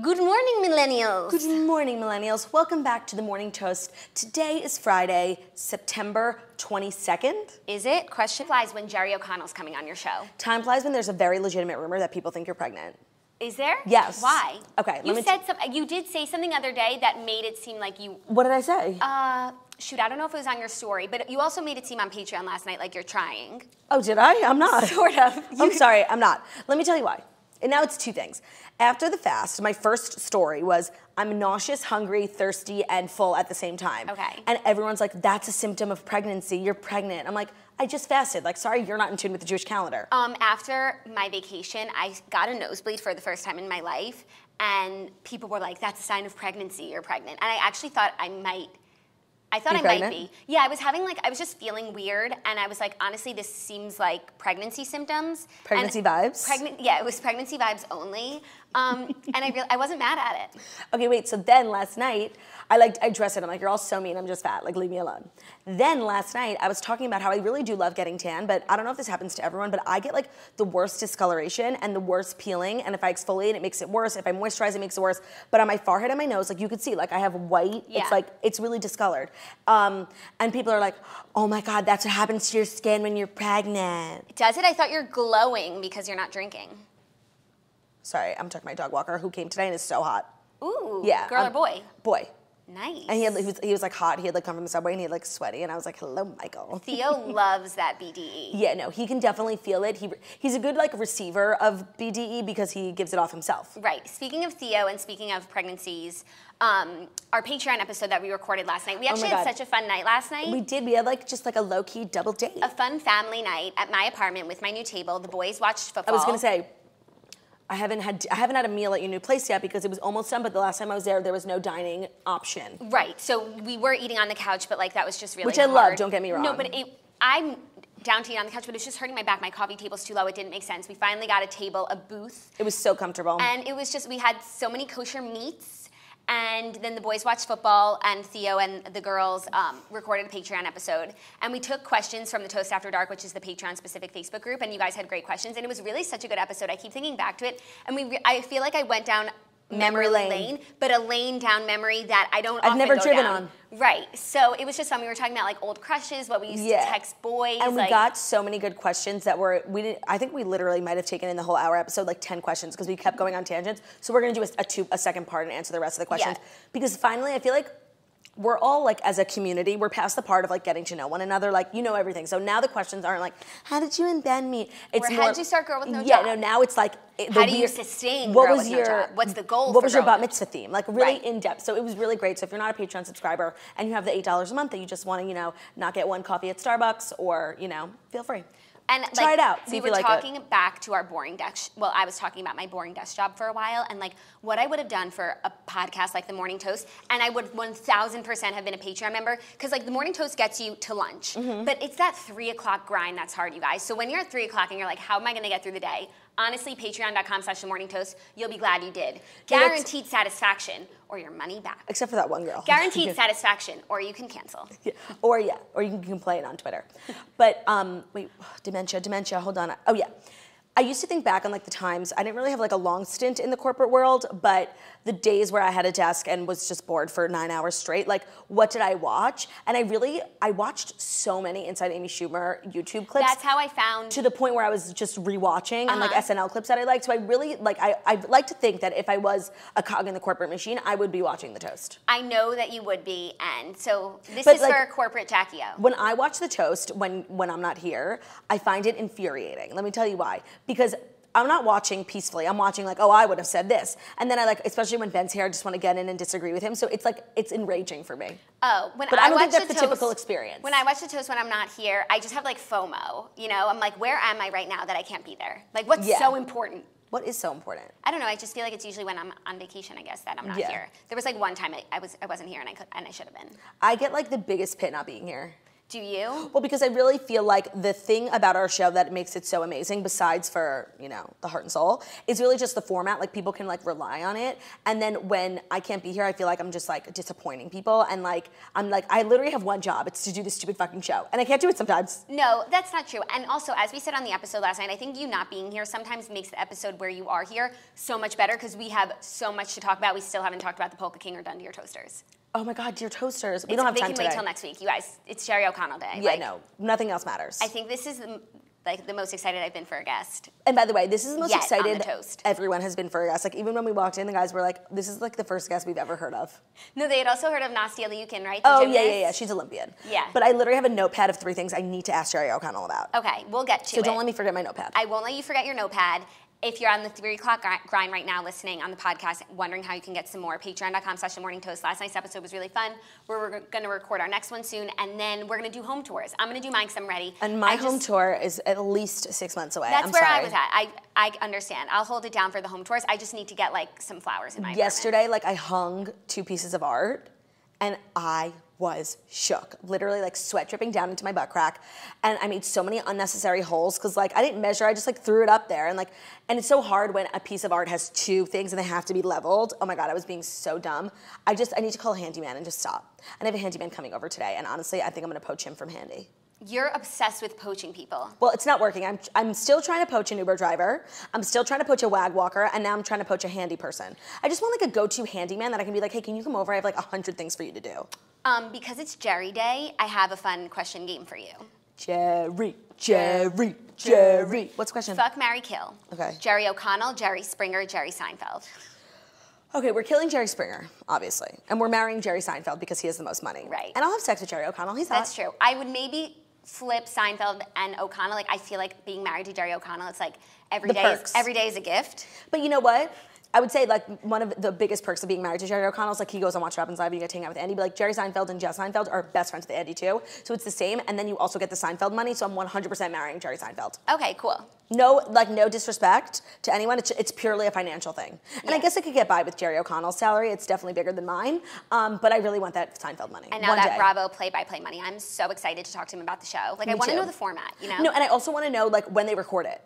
Good morning, millennials. Good morning, millennials. Welcome back to the Morning Toast. Today is Friday, September 22nd. Is it? Question flies when Jerry O'Connell's coming on your show. Time flies when there's a very legitimate rumor that people think you're pregnant. Is there? Yes. Why? Okay. You did say something the other day that made it seem like you. What did I say? Shoot, I don't know if it was on your story, but you also made it seem on Patreon last night like you're trying. Oh, did I? I'm not. Sort of. I'm sorry, I'm not. Let me tell you why. And now it's two things. After the fast, my first story was I'm nauseous, hungry, thirsty, and full at the same time. Okay. And everyone's like, that's a symptom of pregnancy. You're pregnant. I'm like, I just fasted. Like, sorry, you're not in tune with the Jewish calendar. After my vacation, I got a nosebleed for the first time in my life, and people were like, that's a sign of pregnancy, you're pregnant. And I actually thought I might be. Yeah, I was just feeling weird, and I was like, honestly, this seems like pregnancy symptoms. Pregnancy vibes? Yeah, it was pregnancy vibes only. And I wasn't mad at it. Okay, wait, so then last night, I dressed it. I'm like, you're all so mean, I'm just fat, like leave me alone. Then last night, I was talking about how I really do love getting tan, but I don't know if this happens to everyone, but I get like the worst discoloration and the worst peeling, and if I exfoliate, it makes it worse. If I moisturize, it makes it worse. But on my forehead and my nose, like you could see, like I have white, Yeah. it's really discolored. And people are like, oh my God, that's what happens to your skin when you're pregnant. Does it? I thought you're glowing because you're not drinking. Sorry, I'm talking to my dog walker who came today and is so hot. Ooh, Yeah, girl or boy? Boy. Nice. And he was like hot. He had like come from the subway and he had like sweaty, and I was like, hello, Michael. Theo loves that BDE. Yeah, no, he can definitely feel it. He's a good like receiver of BDE because he gives it off himself. Right. Speaking of Theo and speaking of pregnancies, our Patreon episode that we recorded last night, we actually had such a fun night last night. We did. We had like just like a low-key double date. A fun family night at my apartment with my new table. The boys watched football. I was gonna say, I haven't had a meal at your new place yet because it was almost done, but the last time I was there was no dining option. Right. So we were eating on the couch, but like that was just really Which hard. I love, don't get me wrong. No, but I'm down to eat on the couch, but it's just hurting my back. My coffee table's too low. It didn't make sense. We finally got a table, a booth. It was so comfortable. And it was just, we had so many kosher meats. And then the boys watched football, and Theo and the girls recorded a Patreon episode. And we took questions from the Toast After Dark, which is the Patreon-specific Facebook group, and you guys had great questions. And it was really such a good episode. I keep thinking back to it, and I feel like I went down memory lane, but a lane down memory that I don't often never go driven down. on. Right. So it was just fun. We were talking about like old crushes, what we used to text boys. And we got so many good questions that I think we literally might have taken in the whole hour episode like 10 questions because we kept going on tangents. So we're gonna do a second part and answer the rest of the questions. Yeah. Because finally I feel like we're all like, as a community, we're past the part of like getting to know one another, like you know everything. So now the questions aren't like, how did you and Ben meet? It's how did you start Girl with No Job? Yeah, no, now it's like, how do you sustain Girl with No Job? What's the goal? What was your bat mitzvah theme? Like really in depth. So it was really great. So if you're not a Patreon subscriber and you have the $8 a month that you just want to, not get one coffee at Starbucks, or feel free. And try it out. We were talking back to our boring desk. Well, I was talking about my boring desk job for a while, and like what I would have done for a podcast like the Morning Toast, and I would 1,000% have been a Patreon member, because like the Morning Toast gets you to lunch, but it's that 3 o'clock grind that's hard, you guys. So when you're at 3 o'clock and you're like, how am I going to get through the day? Honestly, patreon.com/themorningtoast, you'll be glad you did. Guaranteed satisfaction, or your money back. Except for that one girl. Guaranteed satisfaction, or you can cancel. Yeah. Or you can complain on Twitter. But wait, dementia, hold on. Oh yeah. I used to think back on like the times, I didn't really have like a long stint in the corporate world, but the days where I had a desk and was just bored for 9 hours straight, like what did I watch? And I watched so many Inside Amy Schumer YouTube clips. That's how I found. To the point where I was just rewatching and like SNL clips that I liked. So I really, I'd like to think that if I was a cog in the corporate machine, I would be watching The Toast. I know that you would be, and so this is like, for corporate Jackie-O. When I watch The Toast, when I'm not here, I find it infuriating. Let me tell you why. Because I'm not watching peacefully. I'm watching like, oh, I would have said this. And then I like, especially when Ben's here, I just want to get in and disagree with him. So it's like, it's enraging for me. Oh, but I don't think that's the typical experience. When I watch The Toast when I'm not here, I just have like FOMO, I'm like, where am I right now that I can't be there? Like, what's so important? What is so important? I don't know. I just feel like it's usually when I'm on vacation, I guess, that I'm not here. There was like one time I wasn't here and I should have been. I get like the biggest pit not being here. Do you? Well, because I really feel like the thing about our show that makes it so amazing, besides for, you know, the heart and soul, is really just the format. Like, people can, like, rely on it. And then when I can't be here, I feel like I'm just, like, disappointing people. And, like, I'm like, I literally have one job. It's to do this stupid fucking show. And I can't do it sometimes. No, that's not true. And also, as we said on the episode last night, I think you not being here sometimes makes the episode where you are here so much better because we have so much to talk about. We still haven't talked about the Polka King or Done to Your Toasters. Oh my God, dear toasters. We don't have time today. They can wait till next week, you guys. It's Jerry O'Connell Day. Yeah, no, nothing else matters. I think this is the most excited I've been for a guest. And by the way, this is the most excited on the toast. Everyone has been for a guest. Like, even when we walked in, the guys were like, this is like the first guest we've ever heard of. No, they had also heard of Nastia Liukin, right? Oh, yeah. She's Olympian. Yeah. But I literally have a notepad of 3 things I need to ask Jerry O'Connell about. Okay, we'll get to it. So don't let me forget my notepad. I won't let you forget your notepad. If you're on the 3 o'clock grind right now listening on the podcast, wondering how you can get some more, patreon.com/themorningtoast. Last night's episode was really fun. We're going to record our next one soon, and then we're going to do home tours. I'm going to do mine because I'm ready. And my home tour is at least 6 months away. That's where I was at. I understand. I'll hold it down for the home tours. I just need to get, like, some flowers in my Yesterday, like, I hung 2 pieces of art, and I was shook. Literally, like, sweat dripping down into my butt crack. And I made so many unnecessary holes because, like, I didn't measure. I just, like, threw it up there. And, like, and it's so hard when a piece of art has 2 things and they have to be leveled. Oh my God, I was being so dumb. I need to call a handyman and just stop. And I have a handyman coming over today. And honestly, I think I'm going to poach him from handy. You're obsessed with poaching people. Well, it's not working. I'm still trying to poach an Uber driver. I'm still trying to poach a wag walker, and now I'm trying to poach a handy person. I just want, like, a go-to handyman that I can be like, hey, can you come over? I have, like, 100 things for you to do. Because it's Jerry Day, I have a fun question game for you. Jerry. What's the question? Fuck, marry, kill. Okay. Jerry O'Connell, Jerry Springer, Jerry Seinfeld. Okay, we're killing Jerry Springer, obviously. And we're marrying Jerry Seinfeld because he has the most money. Right. And I'll have sex with Jerry O'Connell. He's hot. That's true. I would maybe flip Seinfeld and O'Connell. Like, I feel like being married to Jerry O'Connell, it's like every day is a gift. But you know what? I would say, like, one of the biggest perks of being married to Jerry O'Connell is, like, he goes on Watch What Happens Live and you get to hang out with Andy. But, like, Jerry Seinfeld and Jess Seinfeld are best friends with Andy, too. So it's the same. And then you also get the Seinfeld money. So I'm 100% marrying Jerry Seinfeld. Okay, cool. No disrespect to anyone. It's purely a financial thing. And I guess I could get by with Jerry O'Connell's salary. It's definitely bigger than mine. But I really want that Seinfeld money. And now that Bravo play-by-play money, I'm so excited to talk to him about the show. Like, I want to know the format, you know? No, and I also want to know, like, when they record it.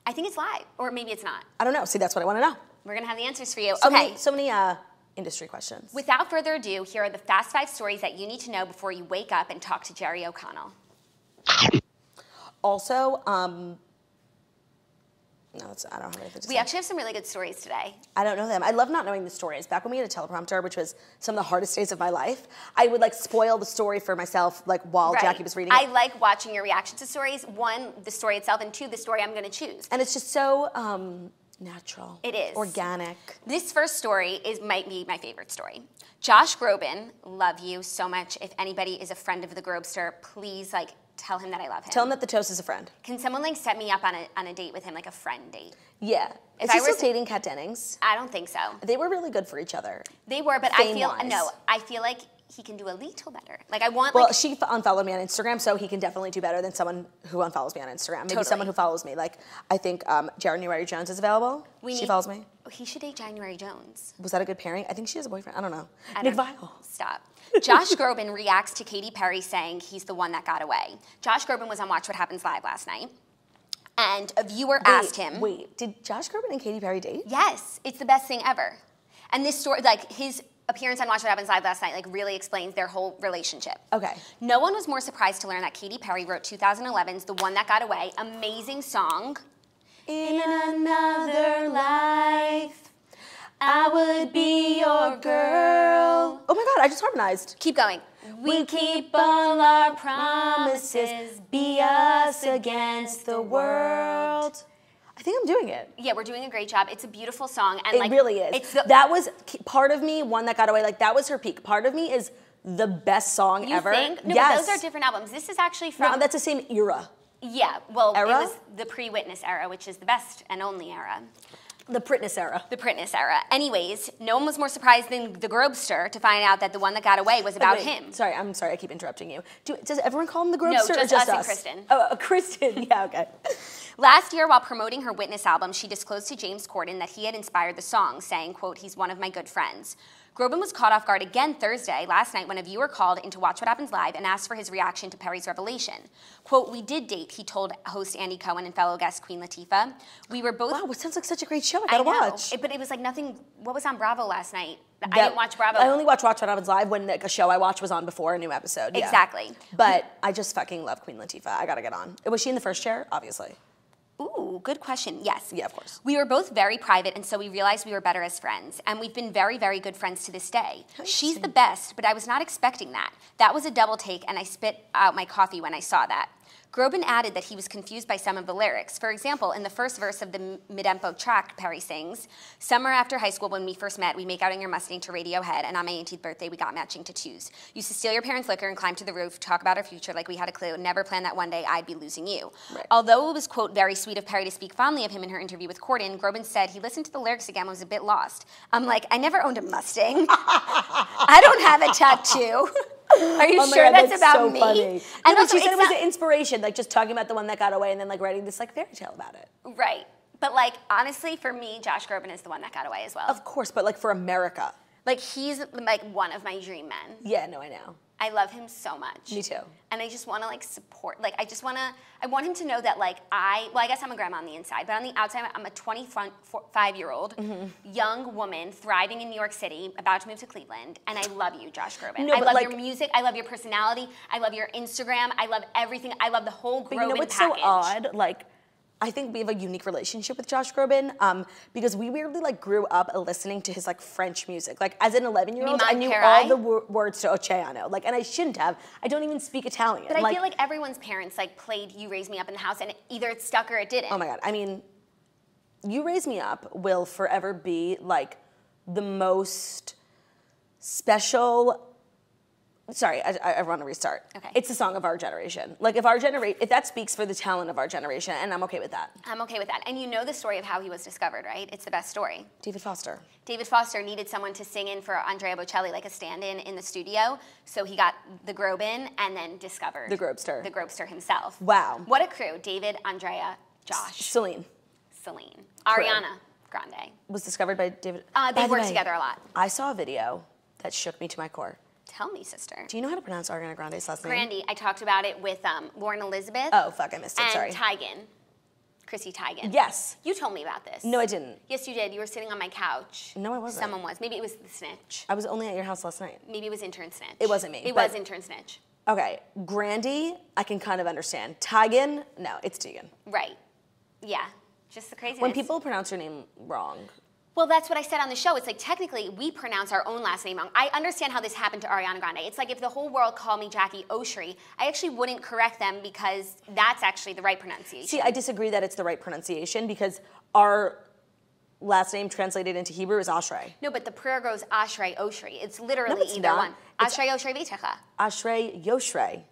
I think it's live, or maybe it's not. I don't know. See, that's what I want to know. We're going to have the answers for you. So many industry questions. Without further ado, here are the fast 5 stories that you need to know before you wake up and talk to Jerry O'Connell. Also, no, I don't have anything to say. We actually have some really good stories today. I don't know them. I love not knowing the stories. Back when we had a teleprompter, which was some of the hardest days of my life, I would, like, spoil the story for myself, like, while Jackie was reading it. I like watching your reaction to stories. 1, the story itself, and 2, the story I'm going to choose. And it's just so natural. It is. Organic. This first story might be my favorite story. Josh Groban, love you so much. If anybody is a friend of the Grobster, please, like, tell him that I love him. Tell him that the toast is a friend. Can someone, like, set me up on a date with him, like a friend date? Yeah. Is he still dating Kat Dennings? I don't think so. They were really good for each other. They were, but I feel like he can do a little better. Like, I want, well, she unfollowed me on Instagram, so he can definitely do better than someone who unfollows me on Instagram. Maybe someone who follows me. Like, I think January Jones is available. She follows me. He should date January Jones. Was that a good pairing? I think she has a boyfriend. I don't know. Nick Viall. Stop. Josh Groban reacts to Katy Perry saying he's the one that got away. Josh Groban was on Watch What Happens Live last night, and a viewer asked him. Wait, did Josh Groban and Katy Perry date? Yes, it's the best thing ever. And this story, like, his appearance on Watch What Happens Live last night, like, really explains their whole relationship. Okay. No one was more surprised to learn that Katy Perry wrote 2011's The One That Got Away, amazing song. In another life, I would be your girl. Oh my God, I just harmonized. Keep going. We keep all our promises, be us against the world. I think I'm doing it. Yeah, we're doing a great job. It's a beautiful song. And it really is. That was part of me, One That Got Away, like, that was her peak. Part of me is the best song ever. You think? No, yes. but those are different albums. This is actually from... No, that's the same era. Yeah, well, era? It was the pre-Witness era, which is the best and only era. The Pritness era. The Pritness era. Anyways, no one was more surprised than the Grobster to find out that The One That Got Away was about him. Sorry, I'm sorry, I keep interrupting you. Does everyone call him the Grobster? No, just us and Kristen. Oh, Kristen, yeah, okay. Last year, while promoting her Witness album, she disclosed to James Corden that he had inspired the song, saying, quote, "He's one of my good friends." Groban was caught off guard again Thursday, last night, when a viewer called into Watch What Happens Live and asked for his reaction to Perry's revelation. Quote, "We did date," he told host Andy Cohen and fellow guest Queen Latifah. "We were both..." Wow, it sounds like such a great show. I gotta watch. But it was like nothing. What was on Bravo last night? I didn't watch Bravo. I only watch What Happens Live when like, a show I watched was on before a new episode. Yeah. Exactly. But I just fucking love Queen Latifah. I gotta get on. Was she in the first chair? Obviously. Ooh, good question. Yes. Yeah, of course. We were both very private, and so we realized we were better as friends. And we've been very, very good friends to this day. She's the best, but I was not expecting that. That was a double take, and I spit out my coffee when I saw that. Groban added that he was confused by some of the lyrics. For example, in the first verse of the mid-tempo track, Perry sings, "Summer after high school, when we first met, we make out in your Mustang to Radiohead, and on my 18th birthday, we got matching tattoos. Used to steal your parents' liquor and climb to the roof, talk about our future like we had a clue, never planned that one day I'd be losing you." Right. Although it was, quote, very sweet of Perry to speak fondly of him in her interview with Corden, Groban said he listened to the lyrics again and was a bit lost. "I'm like, I never owned a Mustang. I don't have a tattoo." Are you sure God, that's about so me? Funny. And also, also, she said it's it was not- an inspiration, like just talking about the one that got away and then like writing this like fairy tale about it. Right. But like, honestly, for me, Josh Groban is the one that got away as well. Of course, but like for America. Like, he's like one of my dream men. Yeah, no, I know. I love him so much. Me too. And I just want to like support, like I want him to know that like I guess I'm a grandma on the inside, but on the outside I'm a 25-year-old young woman thriving in New York City, about to move to Cleveland, and I love you, Josh Groban. No, I but, love like- your music, I love your personality, I love your Instagram, I love everything, I love the whole Groban But you know what's package. so odd? Like, I think we have a unique relationship with Josh Groban because we weirdly like grew up listening to his like French music. Like as an 11-year-old, I knew all the words to Oceano. Like, and I shouldn't have. I don't even speak Italian. But I feel like everyone's parents like played "You Raised Me Up" in the house, and either it stuck or it didn't. Oh my God. I mean, "You Raise Me Up" will forever be like the most special. Sorry, I want to restart. Okay. It's the song of our generation. Like if that speaks for the talent of our generation, and I'm okay with that. I'm okay with that. And you know the story of how he was discovered, right? It's the best story. David Foster. David Foster needed someone to sing in for Andrea Bocelli, like a stand-in in the studio. So he got the Groban and then discovered The Grobster. The Grobster himself. Wow. What a crew. David, Andrea, Josh, Celine. Ariana Grande. Was discovered by David. They By the worked way, together a lot. I saw a video that shook me to my core. Tell me, sister. Do you know how to pronounce Ariana Grande's last name? Grandy. I talked about it with Lauren Elizabeth. Oh, fuck, I missed it, and sorry. Tygan. Chrissy Tygan. Yes. You told me about this. No, I didn't. Yes, you did. You were sitting on my couch. No, I wasn't. Someone was. Maybe it was the snitch. I was only at your house last night. Maybe it was intern snitch. It wasn't me, It but- was intern snitch. Okay, Grandy, I can kind of understand. Tygan, no, it's Tegan. Right. Yeah. Just the craziness. When people pronounce your name wrong. Well, that's what I said on the show. It's like technically we pronounce our own last name wrong. I understand how this happened to Ariana Grande. It's like if the whole world called me Jackie Oshry, I actually wouldn't correct them because that's actually the right pronunciation. See, I disagree that it's the right pronunciation because our last name translated into Hebrew is Oshry. No, but the prayer goes Ashrei Oshry. It's literally No, it's either not. one. It's- Ashrei Oshry V'techa. Ashrei Yoshre.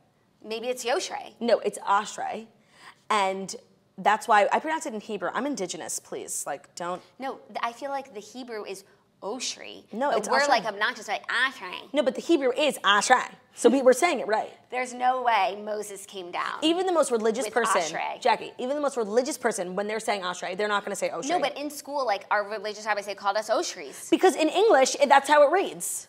Maybe it's Yoshre. No, it's Ashrei. And that's why I pronounce it in Hebrew. I'm indigenous, please. Like, don't. No, I feel like the Hebrew is Oshry. No, but it's we're Ashrei. like obnoxious, like Ashrei. No, but the Hebrew is Ashrei. So we were saying it right. There's no way Moses came down. Even the most religious With person, Ashrei. Jackie, even the most religious person, when they're saying Ashrei, they're not going to say Oshri. No, but in school, like our religious rabbis, they called us Oshris. Because in English, that's how it reads.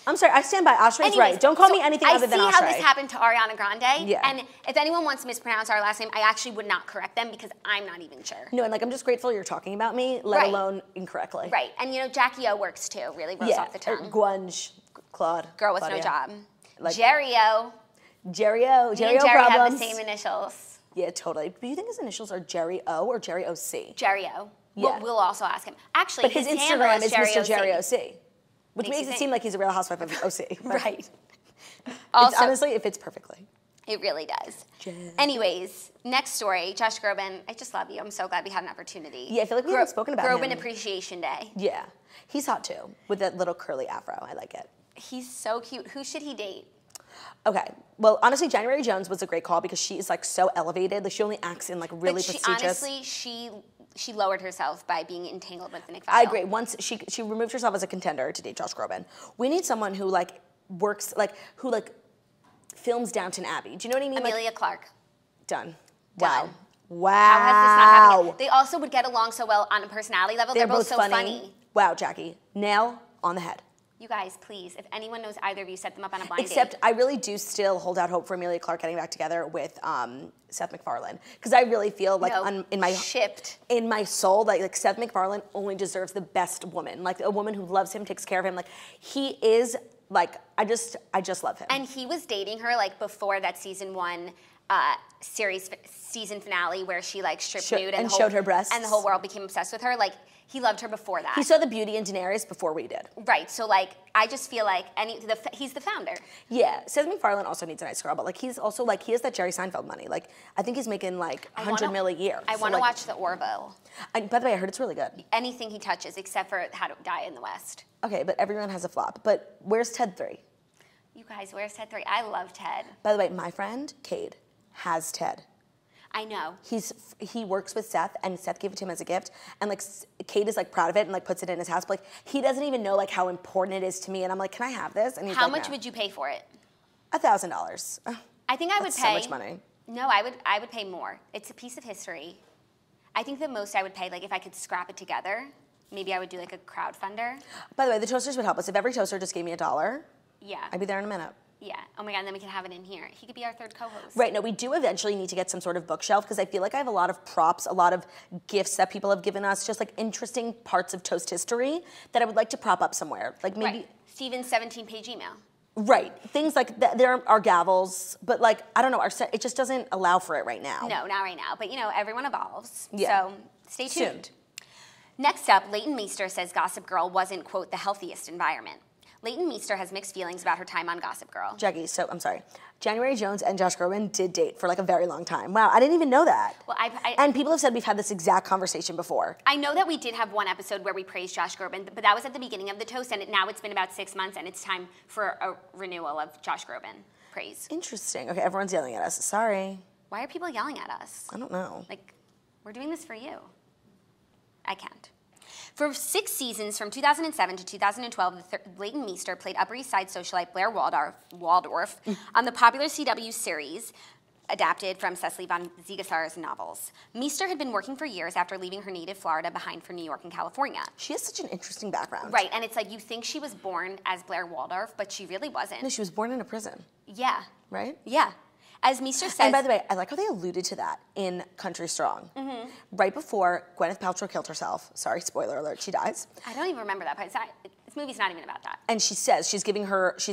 I'm sorry, I stand by Ashrei. Anyways, Right. Don't call so me anything other than Ashrei. I see how this happened to Ariana Grande. Yeah. And if anyone wants to mispronounce our last name, I actually would not correct them because I'm not even sure. No, and like I'm just grateful you're talking about me, let Right. alone incorrectly. Right. And you know, Jackie O works too. Really rolls Yeah. off the tongue. Gwunge, Claude. Girl with Claudia. no job. Like- Jerry O. Jerry O. Me Jerry and O Jerry have problems. the same initials. Yeah, totally. Do you think his initials are Jerry O or Jerry OC? Jerry O. Yeah. We'll also ask him. Actually, But his handle Instagram is Jerry Mr. OC. Jerry OC. Which Makes makes you it think. seem like he's a real housewife of OC. Right. It's Also, honestly, it fits perfectly. it really does. Jerry. Anyways, next story. Josh Groban. I just love you. I'm so glad we had an opportunity. Yeah, I feel like we haven't spoken about Groban him. Appreciation Day. Yeah. He's hot too, with that little curly afro. I like it. He's so cute. Who should he date? Okay. Well, honestly, January Jones was a great call because she is like so elevated. Like she only acts in like really But she prestigious. honestly, she lowered herself by being entangled with Nick Viall. I agree. Once she removed herself as a contender to date Josh Groban. We need someone who like works who films Downton Abbey. Do you know what I mean? Amelia Clark. Done. Done. Wow. Wow. How has this not happened yet? They also would get along so well on a personality level. They're both so funny. Wow, Jackie. Nail on the head. You guys, please, if anyone knows either of you, set them up on a blind Except date. I really do still hold out hope for Amelia Clark getting back together with Seth MacFarlane. Because I really feel like in my soul, like Seth MacFarlane only deserves the best woman. Like a woman who loves him, takes care of him. Like he is like, I just love him. And he was dating her like before that season 1 season finale where she like stripped nude and showed her breasts. And the whole world became obsessed with her. Like he loved her before that. He saw the beauty in Daenerys before we did. Right. So like I just feel like he's the founder. Yeah. Seth MacFarlane also needs a nice girl, but like he's also like he has that Jerry Seinfeld money. Like I think he's making like $100 million a year. I want to watch the Orville. By the way, I heard it's really good. Anything he touches, except for How to Die in the West. Okay, but everyone has a flop. But where's Ted 3? You guys, where's Ted 3? I love Ted. By the way, my friend Katy has Ted. I know. He works with Seth, and Seth gave it to him as a gift, and like Katy is like proud of it and like puts it in his house. But like he doesn't even know like how important it is to me, and I'm like, can I have this? And he's how like, much would you pay for it? $1,000. I think I would That's pay so much money. No, I would pay more. It's a piece of history. I think the most I would pay, like if I could scrap it together, maybe I would do like a crowdfunder. By the way, the toasters would help us. If every toaster just gave me $1, yeah, I'd be there in a minute. Yeah. Oh my God, and then we can have it in here. He could be our third co-host. Right. No, we do eventually need to get some sort of bookshelf because I feel like I have a lot of props, a lot of gifts that people have given us, just like interesting parts of toast history that I would like to prop up somewhere. Like maybe right. Steven's 17-page email. Right. Things like that. There are gavels, but like, I don't know, it just doesn't allow for it right now. No, not right now. But you know, everyone evolves. Yeah. So stay tuned. Next up, Leighton Meester says Gossip Girl wasn't, quote, the healthiest environment. Leighton Meester has mixed feelings about her time on Gossip Girl. Jackie, so I'm sorry. January Jones and Josh Groban did date for like a very long time. Wow, I didn't even know that. Well, and people have said we've had this exact conversation before. I know that we did have one episode where we praised Josh Groban, but that was at the beginning of the toast, and now it's been about 6 months, and it's time for a renewal of Josh Groban praise. Interesting. Okay, everyone's yelling at us. Sorry. Why are people yelling at us? I don't know. Like, we're doing this for you. I can't. For 6 seasons, from 2007 to 2012, Leighton Meester played Upper East Side socialite Blair Waldorf on the popular CW series adapted from Cecily von Ziegesar's novels. Meester had been working for years after leaving her native Florida behind for New York and California. She has such an interesting background. Right, and it's like you think she was born as Blair Waldorf, but she really wasn't. No, she was born in a prison. Yeah. Right? Yeah. As Meester says... And by the way, I like how they alluded to that in Country Strong. Mm-hmm. Right before Gwyneth Paltrow killed herself. Sorry, spoiler alert, she dies. I don't even remember that part. This movie's not even about that. And she says, she's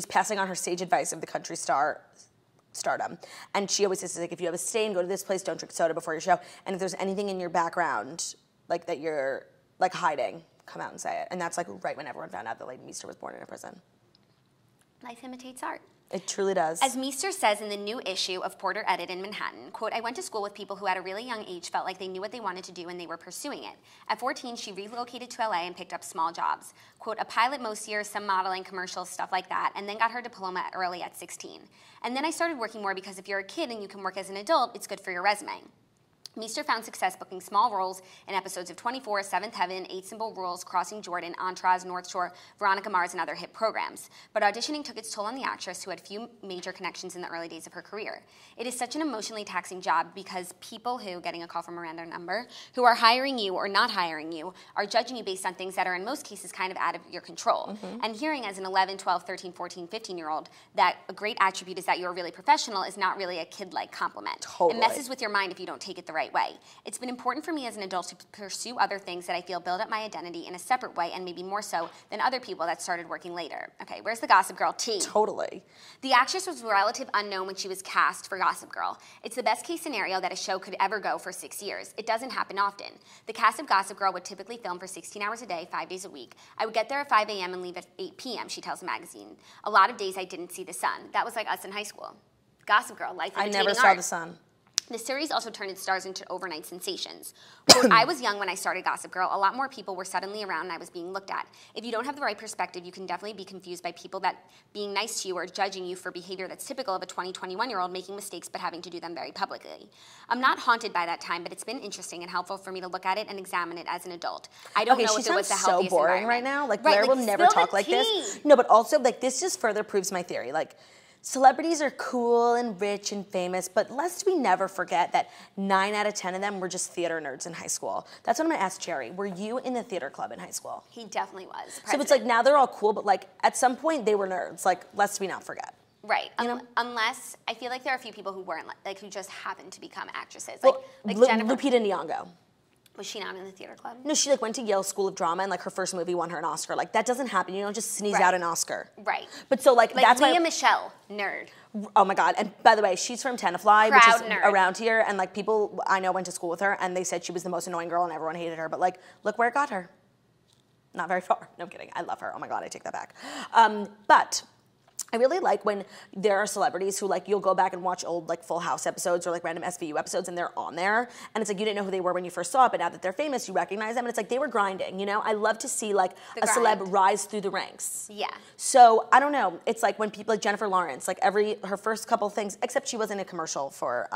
passing on her stage advice of the country stardom. And she always says, like, if you have a stain, go to this place, don't drink soda before your show. And if there's anything in your background, like, that you're, like, hiding, come out and say it. And that's, like, right when everyone found out that Leighton Meester was born in a prison. Life imitates art. It truly does. As Meester says in the new issue of Porter Edit in Manhattan, quote, I went to school with people who at a really young age felt like they knew what they wanted to do and they were pursuing it. At 14, she relocated to LA and picked up small jobs. Quote, a pilot most years, some modeling, commercials, stuff like that, and then got her diploma early at 16. And then I started working more because if you're a kid and you can work as an adult, it's good for your resume. Meester found success booking small roles in episodes of 24, Seventh Heaven, 8 Simple Rules, Crossing Jordan, Entourage, North Shore, Veronica Mars, and other hit programs. But auditioning took its toll on the actress, who had few major connections in the early days of her career. It is such an emotionally taxing job because people who, getting a call from a random number, who are hiring you or not hiring you, are judging you based on things that are in most cases kind of out of your control. Mm-hmm. And hearing as an 11, 12, 13, 14, 15-year-old that a great attribute is that you're really professional is not really a kid-like compliment. Totally. It messes with your mind if you don't take it the right way. It's been important for me as an adult to pursue other things that I feel build up my identity in a separate way and maybe more so than other people that started working later. Okay, where's the Gossip Girl tea? Totally. The actress was a relative unknown when she was cast for Gossip Girl. It's the best case scenario that a show could ever go for 6 years. It doesn't happen often. The cast of Gossip Girl would typically film for 16 hours a day, 5 days a week. I would get there at 5 a.m. and leave at 8 p.m., she tells the magazine. A lot of days I didn't see the sun. That was like us in high school. Gossip Girl, life imitating art. I never saw the sun. The series also turned its stars into overnight sensations. Quote, I was young when I started Gossip Girl. A lot more people were suddenly around and I was being looked at. If you don't have the right perspective, you can definitely be confused by people that being nice to you or judging you for behavior that's typical of a 20, 21-year-old making mistakes but having to do them very publicly. I'm not haunted by that time, but it's been interesting and helpful for me to look at it and examine it as an adult. I don't know if it was the healthiest so boring right now. Like, Blair will never talk like this. No, but also, like, this just further proves my theory. Like, celebrities are cool and rich and famous, but lest we never forget that 9 out of 10 of them were just theater nerds in high school. That's what I'm gonna ask Jerry. Were you in the theater club in high school? He definitely was. So it's like now they're all cool, but like at some point they were nerds. Like lest we not forget. Right. You know? Unless I feel like there are a few people who weren't like who just happened to become actresses. Well, Like Jennifer. Lupita Nyong'o. Was she not in the theater club? No, she like went to Yale School of Drama and like her first movie won her an Oscar. Like that doesn't happen. You don't just sneeze out an Oscar. Right. But so like that's Leah why. Michelle, nerd. Oh my God. And by the way, she's from Tenafly, which Proud is nerd. around here. And like people I know went to school with her and they said she was the most annoying girl and everyone hated her. But like, look where it got her. Not very far. No, I'm kidding. I love her. Oh my God, I take that back. But I really like when there are celebrities who like you'll go back and watch old like Full House episodes or like random SVU episodes and they're on there and it's like you didn't know who they were when you first saw it, but now that they're famous, you recognize them and it's like they were grinding, you know? I love to see like a celeb rise through the ranks. Yeah. So I don't know. It's like when people like Jennifer Lawrence, like her first couple things, except she was in a commercial for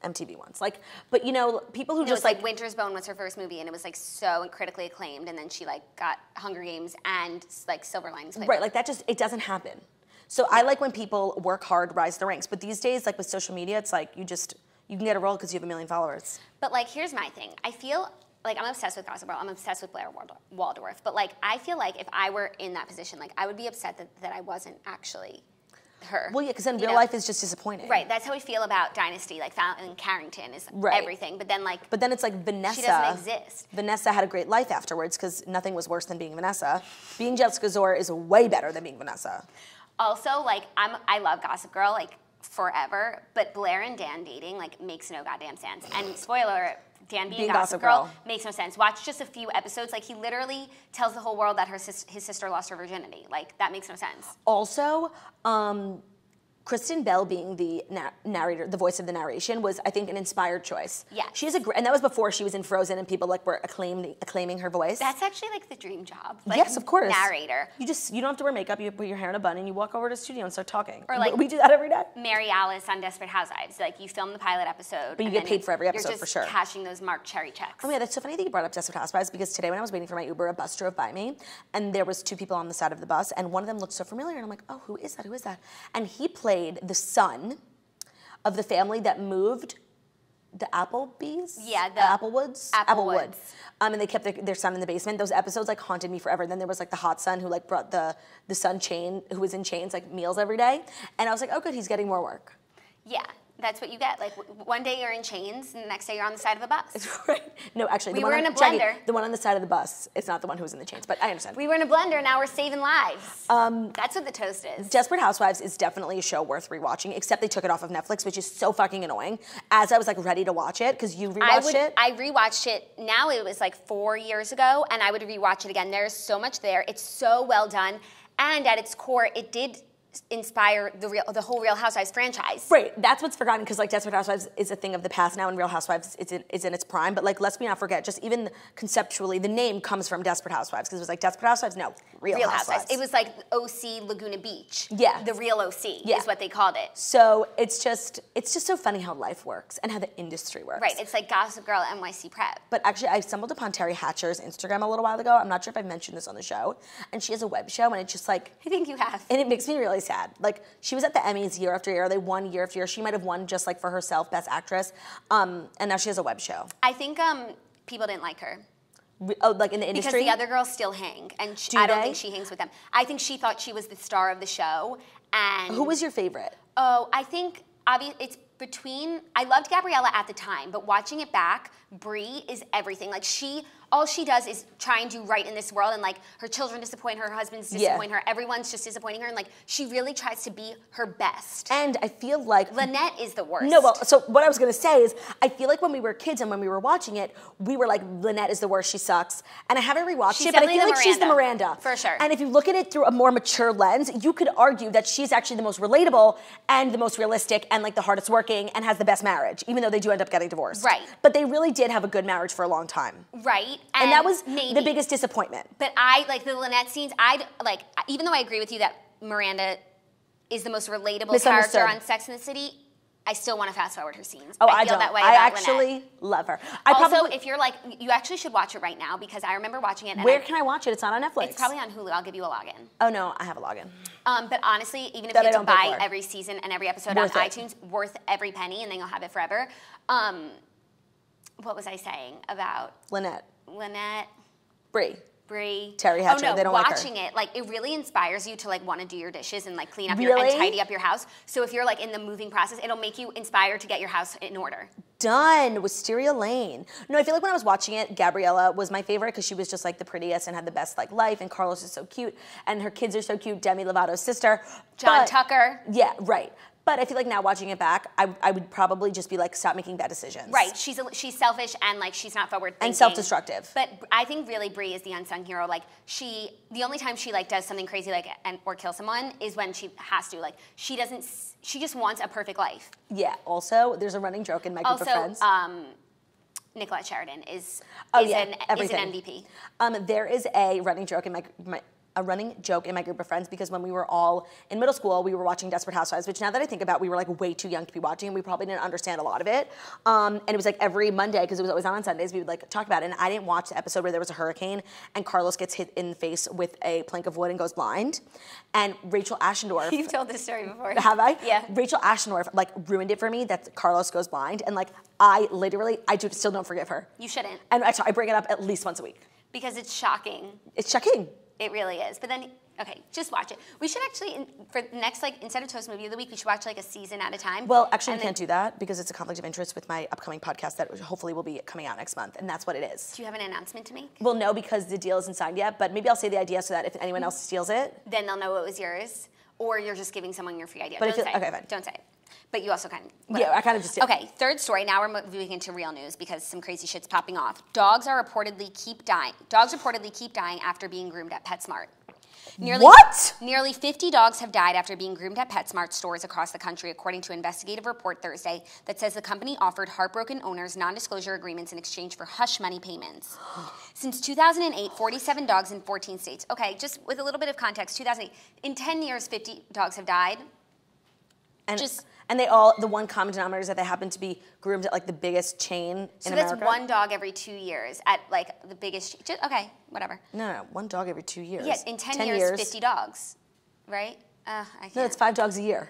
MTV once. Like, but you know, people who just like Winter's Bone was her first movie and it was like so critically acclaimed and then she like got Hunger Games and like Silver Linings Playbook. Right, like that just, it doesn't happen. So I like when people work hard, rise the ranks. But these days, like with social media, it's like you can get a role because you have 1 million followers. But like, here's my thing. I feel like I'm obsessed with Gossip Girl. I'm obsessed with Blair Waldorf. But like, I feel like if I were in that position, like I would be upset that I wasn't actually her. Well, yeah, because then real life is just disappointing. Right, that's how we feel about Dynasty. Like Fallon Carrington is everything. But then like. But then it's like Vanessa. She doesn't exist. Vanessa had a great life afterwards because nothing was worse than being Vanessa. Being Jessica Zora is way better than being Vanessa. Also, like, I love Gossip Girl, like, forever, but Blair and Dan dating, like, makes no goddamn sense. And spoiler, Dan being Gossip Girl makes no sense. Watch just a few episodes. Like, he literally tells the whole world that his sister lost her virginity. Like, that makes no sense. Also, Kristen Bell being the narrator, the voice of the narration, was I think an inspired choice. Yeah, she's and that was before she was in Frozen, and people like were acclaiming her voice. That's actually like the dream job. Like, yes, of course. Narrator. You don't have to wear makeup. You put your hair in a bun and you walk over to the studio and start talking. Or like we do that every day. Mary Alice on Desperate Housewives. Like you film the pilot episode, but you get paid for every episode for sure. You're just cashing those Mark Cherry checks. Oh yeah, that's so funny that you brought up Desperate Housewives because today when I was waiting for my Uber, a bus drove by me and there was 2 people on the side of the bus and one of them looked so familiar and I'm like, oh, who is that? Who is that? And he played the son of the family that moved the Applebys? Yeah, the Applewoods? Applewoods. And they kept their son in the basement. Those episodes like haunted me forever. Then there was like the hot son who like brought the son who was in chains like meals every day. And I was like, oh good, he's getting more work. Yeah. That's what you get. Like one day you're in chains, and the next day you're on the side of a bus. Right. No, actually, we were in a blender. Jackie, the one on the side of the bus. It's not the one who was in the chains, but I understand. We were in a blender. Now we're saving lives. That's what the toast is. Desperate Housewives is definitely a show worth rewatching. Except they took it off of Netflix, which is so fucking annoying. As I was like ready to watch it, because you rewatched it. I rewatched it. Now it was like 4 years ago, and I would rewatch it again. There's so much there. It's so well done, and at its core, it did inspire the whole Real Housewives franchise. Right, that's what's forgotten because like Desperate Housewives is a thing of the past now and Real Housewives is in its prime, but like let's not forget, just even conceptually, the name comes from Desperate Housewives because it was like Desperate Housewives, no, Real Housewives. It was like OC Laguna Beach. Yeah. The real OC is what they called it. So it's just so funny how life works and how the industry works. Right, it's like Gossip Girl, NYC Prep. But actually, I stumbled upon Terry Hatcher's Instagram a little while ago. I'm not sure if I've mentioned this on the show. And she has a web show and it's just like... I think you have. And it makes me really sad. Like, she was at the Emmys year after year. They won year after year. She might have won just like for herself, Best Actress. And now she has a web show. I think people didn't like her. Oh, like in the industry? Because the other girls still hang. And I don't think she hangs with them. I think she thought she was the star of the show. And who was your favorite? Oh, I think it's between... I loved Gabriella at the time, but watching it back, Brie is everything. Like all she does is try and do right in this world, and like her children disappoint her, her husband's disappoint her, everyone's just disappointing her, and like she really tries to be her best. And I feel like Lynette is the worst. No, well, so what I was gonna say is I feel like when we were kids and when we were watching it, we were like, Lynette is the worst, she sucks. And I haven't rewatched it, but I feel like she's the Miranda. For sure. And if you look at it through a more mature lens, you could argue that she's actually the most relatable and the most realistic and like the hardest working and has the best marriage, even though they do end up getting divorced. Right. But they really did have a good marriage for a long time. Right. And that was the biggest disappointment. But I, like the Lynette scenes, even though I agree with you that Miranda is the most relatable character on Sex and the City, I still want to fast forward her scenes. Oh, I feel don't. that way I about actually Lynette. love her. Also, if you're like, you actually should watch it right now because I remember watching it. And where can I watch it? It's not on Netflix. It's probably on Hulu. I'll give you a login. Oh no, I have a login. But honestly, even if That you I don't don't pay buy for. every season and every episode Worth on it. iTunes, worth every penny, and then you'll have it forever. What was I saying about Lynette. Bree? Terry Hatcher, Oh no, they don't like her. watching it, like it really inspires you to like want to do your dishes and like clean up Really? and tidy up your house. So if you're like in the moving process, it'll make you inspired to get your house in order. Done. Wisteria Lane. No, I feel like when I was watching it, Gabriella was my favorite because she was just like the prettiest and had the best like life, and Carlos is so cute, and her kids are so cute. Demi Lovato's sister. John Tucker. Yeah, right. But I feel like now watching it back, I would probably just be like, stop making bad decisions. Right, she's selfish and like she's not forward thinking. And self-destructive. But I think really Bree is the unsung hero. Like the only time she like does something crazy like or kill someone is when she has to. Like she just wants a perfect life. Yeah. Also, there's a running joke in my group of friends. Nicolette Sheridan is everything. an MVP. There is a running joke in my group of friends because when we were all in middle school, we were watching Desperate Housewives, which now that I think about, we were like way too young to be watching, and we probably didn't understand a lot of it. And it was like every Monday, because it was always on Sundays, we would like talk about it. And I didn't watch the episode where there was a hurricane and Carlos gets hit in the face with a plank of wood and goes blind. And Rachel Ashendorf. You've told this story before. Have I? Yeah. Rachel Ashendorf like ruined it for me that Carlos goes blind, and like I still don't forgive her. You shouldn't. And I bring it up at least once a week. Because it's shocking. It's shocking. It really is. But then, okay, just watch it. We should actually, for the next, like, instead of Toast Movie of the Week, we should watch, like, a season at a time. Well, actually, we can't do that because it's a conflict of interest with my upcoming podcast that hopefully will be coming out next month, and that's what it is. Do you have an announcement to make? Well, no, because the deal isn't signed yet, but maybe I'll say the idea so that if anyone else steals it. Then they'll know it was yours, or you're just giving someone your free idea. But Don't say it. okay, fine. Don't say it. But you also kind of... Whatever. Yeah, I kind of just did. Okay, third story. Now we're moving into real news because some crazy shit's popping off. Dogs reportedly keep dying after being groomed at PetSmart. Nearly 50 dogs have died after being groomed at PetSmart stores across the country, according to an investigative report Thursday that says the company offered heartbroken owners non-disclosure agreements in exchange for hush money payments. Since 2008, 47 dogs in 14 states. Okay, just with a little bit of context, 2008. In 10 years, 50 dogs have died. And they all, the one common denominator is that they happen to be groomed at like the biggest chain in America. So that's one dog every 2 years at like the biggest, okay, whatever. No, one dog every 2 years. Yeah, in 10 years, 50 dogs, right? I can't. No, it's 5 dogs a year.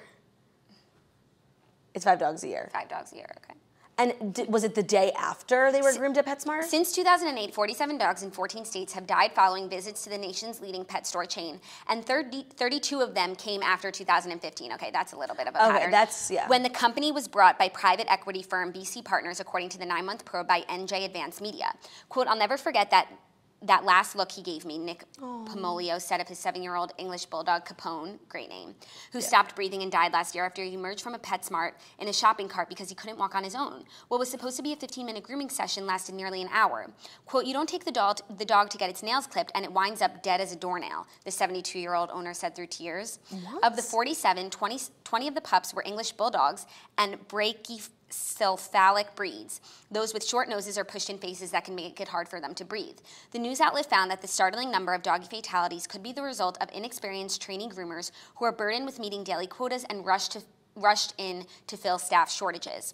It's 5 dogs a year. 5 dogs a year, okay. And was it the day after they were groomed at PetSmart? Since 2008, 47 dogs in 14 states have died following visits to the nation's leading pet store chain, and 32 of them came after 2015. Okay, that's a little bit of a pattern. Yeah. When the company was brought by private equity firm BC Partners, according to the 9-month probe by NJ Advanced Media. Quote, I'll never forget that last look he gave me, Nick Pomolio said of his 7-year-old English bulldog, Capone, great name, who stopped breathing and died last year after he emerged from a PetSmart in a shopping cart because he couldn't walk on his own. What was supposed to be a 15-minute grooming session lasted nearly an hour. Quote, you don't take the dog to get its nails clipped and it winds up dead as a doornail, the 72-year-old owner said through tears. What? Of the 47, 20 of the pups were English bulldogs and brachycephalic breeds. Those with short noses or pushed-in faces that can make it hard for them to breathe. The news outlet found that the startling number of doggy fatalities could be the result of inexperienced trainee groomers who are burdened with meeting daily quotas and rushed in to fill staff shortages.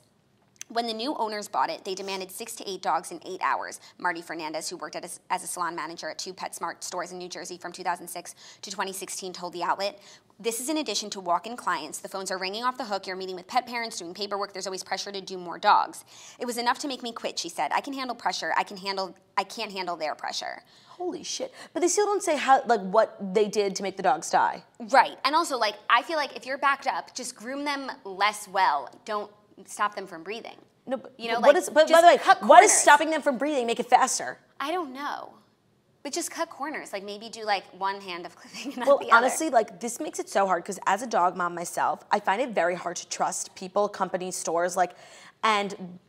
When the new owners bought it, they demanded 6 to 8 dogs in 8 hours. Marty Fernandez, who worked as a salon manager at 2 PetSmart stores in New Jersey from 2006 to 2016, told the outlet, this is in addition to walk-in clients. The phones are ringing off the hook. You're meeting with pet parents, doing paperwork. There's always pressure to do more dogs. It was enough to make me quit, she said. I can handle pressure. I can't handle their pressure. Holy shit. But they still don't say how, like, what they did to make the dogs die. Right. And also, like, I feel like if you're backed up, just groom them less well. Don't stop them from breathing. No, but, you know, by the way, what is stopping them from breathing? Make it faster. I don't know. But just cut corners. Like maybe do like one hand of clipping and not the other. Honestly, like this makes it so hard because as a dog mom myself, I find it very hard to trust people, companies, stores, like, and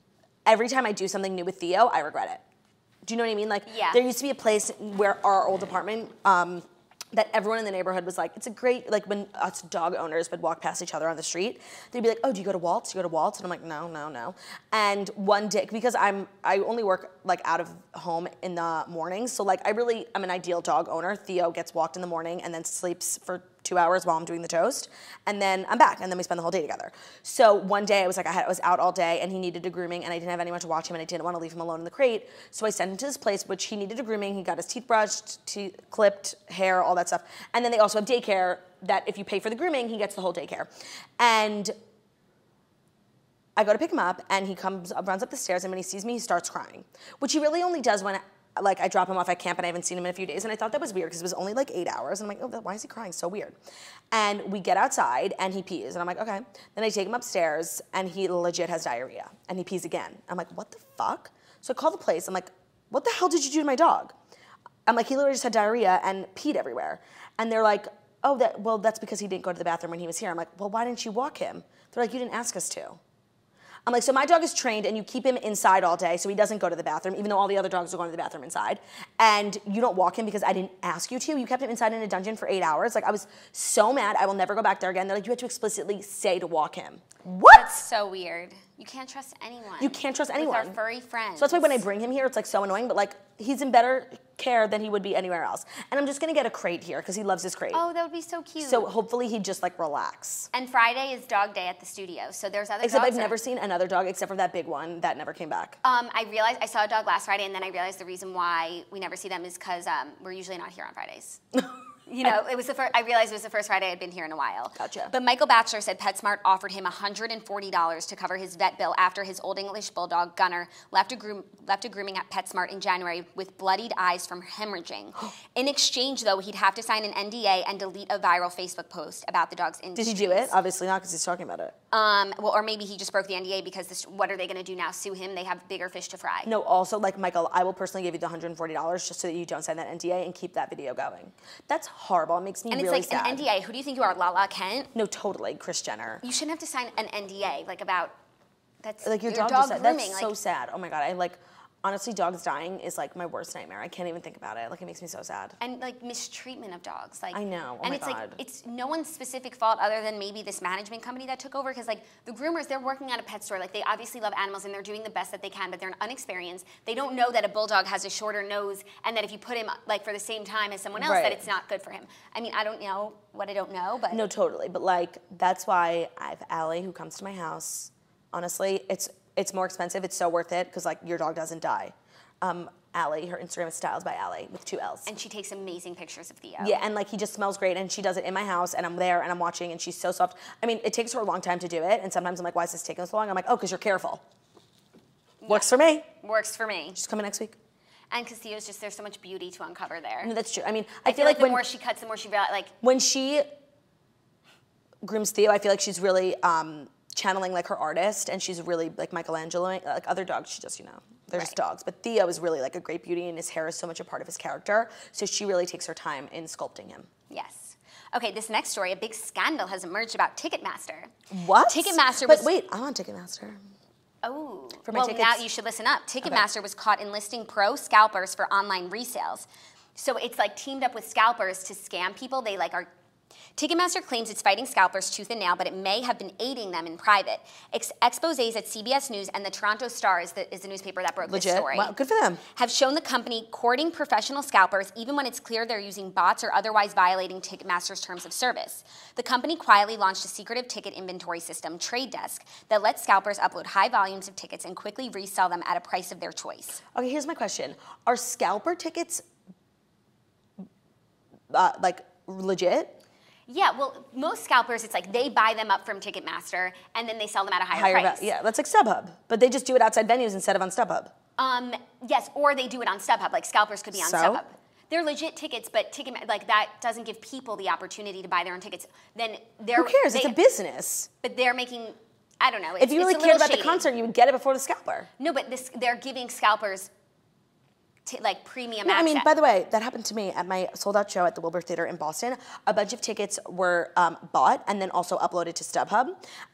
every time I do something new with Theo, I regret it. Do you know what I mean? Like, yeah. There used to be a place where our old apartment, that everyone in the neighborhood was like, it's a great, like when us dog owners would walk past each other on the street, they'd be like, oh, do you go to Waltz? Do you go to Waltz? And I'm like, no. And one day, because I only work like out of home in the mornings, so like I'm an ideal dog owner. Theo gets walked in the morning and then sleeps for 2 hours while I'm doing the toast, and then I'm back, and then we spend the whole day together. So one day I was out all day, and he needed a grooming, and I didn't have anyone to watch him, and I didn't want to leave him alone in the crate. So I sent him to this place, which he needed a grooming. He got his teeth brushed, clipped, hair, all that stuff. And then they also have daycare that if you pay for the grooming, he gets the whole daycare. And I go to pick him up, and he runs up the stairs, and when he sees me, he starts crying, which he really only does when I drop him off at camp and I haven't seen him in a few days. And I thought that was weird because it was only like 8 hours. And I'm like, oh, why is he crying? So weird. And we get outside and he pees. And I'm like, okay. Then I take him upstairs and he legit has diarrhea. And he pees again. I'm like, what the fuck? So I call the place. I'm like, what the hell did you do to my dog? I'm like, he literally just had diarrhea and peed everywhere. And they're like, oh, that's because he didn't go to the bathroom when he was here. I'm like, well, why didn't you walk him? They're like, you didn't ask us to. I'm like, so my dog is trained and you keep him inside all day so he doesn't go to the bathroom, even though all the other dogs are going to the bathroom inside. And you don't walk him because I didn't ask you to. You kept him inside in a dungeon for 8 hours. Like, I was so mad. I will never go back there again. They're like, you had to explicitly say to walk him. What? That's so weird. You can't trust anyone. You can't trust anyone. With our furry friends. So that's why when I bring him here, it's like so annoying, but like he's in better care than he would be anywhere else. And I'm just gonna get a crate here because he loves his crate. Oh, that would be so cute. So hopefully he'd just like relax. And Friday is dog day at the studio, so there's other Except dogs. I've never seen another dog except for that big one that never came back. I realized I saw a dog last Friday, and then I realized the reason why we never see them is because we're usually not here on Fridays. You know, it was I realized it was the first Friday I'd been here in a while. Gotcha. But Michael Batchelor said PetSmart offered him $140 to cover his vet bill after his Old English Bulldog, Gunner, left a grooming at PetSmart in January with bloodied eyes from hemorrhaging. In exchange, though, he'd have to sign an NDA and delete a viral Facebook post about the dog's injuries. Did he do it? Obviously not, because he's talking about it. Well, or maybe he just broke the NDA because what are they going to do now? Sue him? They have bigger fish to fry. No, also, like, Michael, I will personally give you the $140 just so that you don't sign that NDA and keep that video going. That's horrible. It makes me really sad. And it's like an NDA. Who do you think you are, Lala Kent? No, totally, Kris Jenner. You shouldn't have to sign an NDA, like about, that's like your dog grooming. That's so sad. Oh my God, I like, honestly, dogs dying is like my worst nightmare. I can't even think about it. Like, it makes me so sad. And like mistreatment of dogs. Like, I know. Oh and my it's God. like, it's no one's specific fault other than maybe this management company that took over, because like the groomers, they're working at a pet store. Like, they obviously love animals and they're doing the best that they can, but they're unexperienced. They don't know that a bulldog has a shorter nose and that if you put him like for the same time as someone else, that it's not good for him. I mean, I don't know what I don't know, but. No, totally. But like, that's why I have Allie who comes to my house. Honestly, it's more expensive. It's so worth it because like your dog doesn't die. Allie, her Instagram is Styles by Allie with 2 L's. And she takes amazing pictures of Theo. Yeah, and like he just smells great, and she does it in my house, and I'm there, and I'm watching, and she's so soft. I mean, it takes her a long time to do it, and sometimes I'm like, why is this taking so long? I'm like, oh, because you're careful. Yeah. Works for me. Works for me. She's coming next week. And because Theo's just, there's so much beauty to uncover there. No, that's true. I mean, I feel like the when, more she cuts, the more she like. When she grooms Theo, I feel like she's really channeling like her artist, and she's really like Michelangelo. Like other dogs, she just, you know, they're just dogs. But Theo is really like a great beauty, and his hair is so much a part of his character. So she really takes her time in sculpting him. Yes. Okay, this next story, a big scandal has emerged about Ticketmaster. What? Ticketmaster But wait, I'm on Ticketmaster. Oh. For my well, tickets. now you should listen up. Ticketmaster was caught enlisting pro scalpers for online resales. So it's like teamed up with scalpers to scam people. They like are. Ticketmaster claims it's fighting scalpers tooth and nail, but it may have been aiding them in private. Exposés at CBS News and the Toronto Star is the newspaper that broke this story. Wow, good for them. Have shown the company courting professional scalpers even when it's clear they're using bots or otherwise violating Ticketmaster's terms of service. The company quietly launched a secretive ticket inventory system, Trade Desk, that lets scalpers upload high volumes of tickets and quickly resell them at a price of their choice. Okay, here's my question. Are scalper tickets like legit? Yeah, well, most scalpers, it's like they buy them up from Ticketmaster and then they sell them at a higher price. Yeah, that's like StubHub. But they just do it outside venues instead of on StubHub. Yes, or they do it on StubHub. Like scalpers could be on StubHub. They're legit tickets, but like that doesn't give people the opportunity to buy their own tickets. Then who cares? It's a business. But they're making, I don't know. If you really cared about the concert, you would get it before the scalper. No, but they're giving scalpers like premium no, access. I mean, by the way, that happened to me at my sold-out show at the Wilbur Theater in Boston. A bunch of tickets were bought and then also uploaded to StubHub.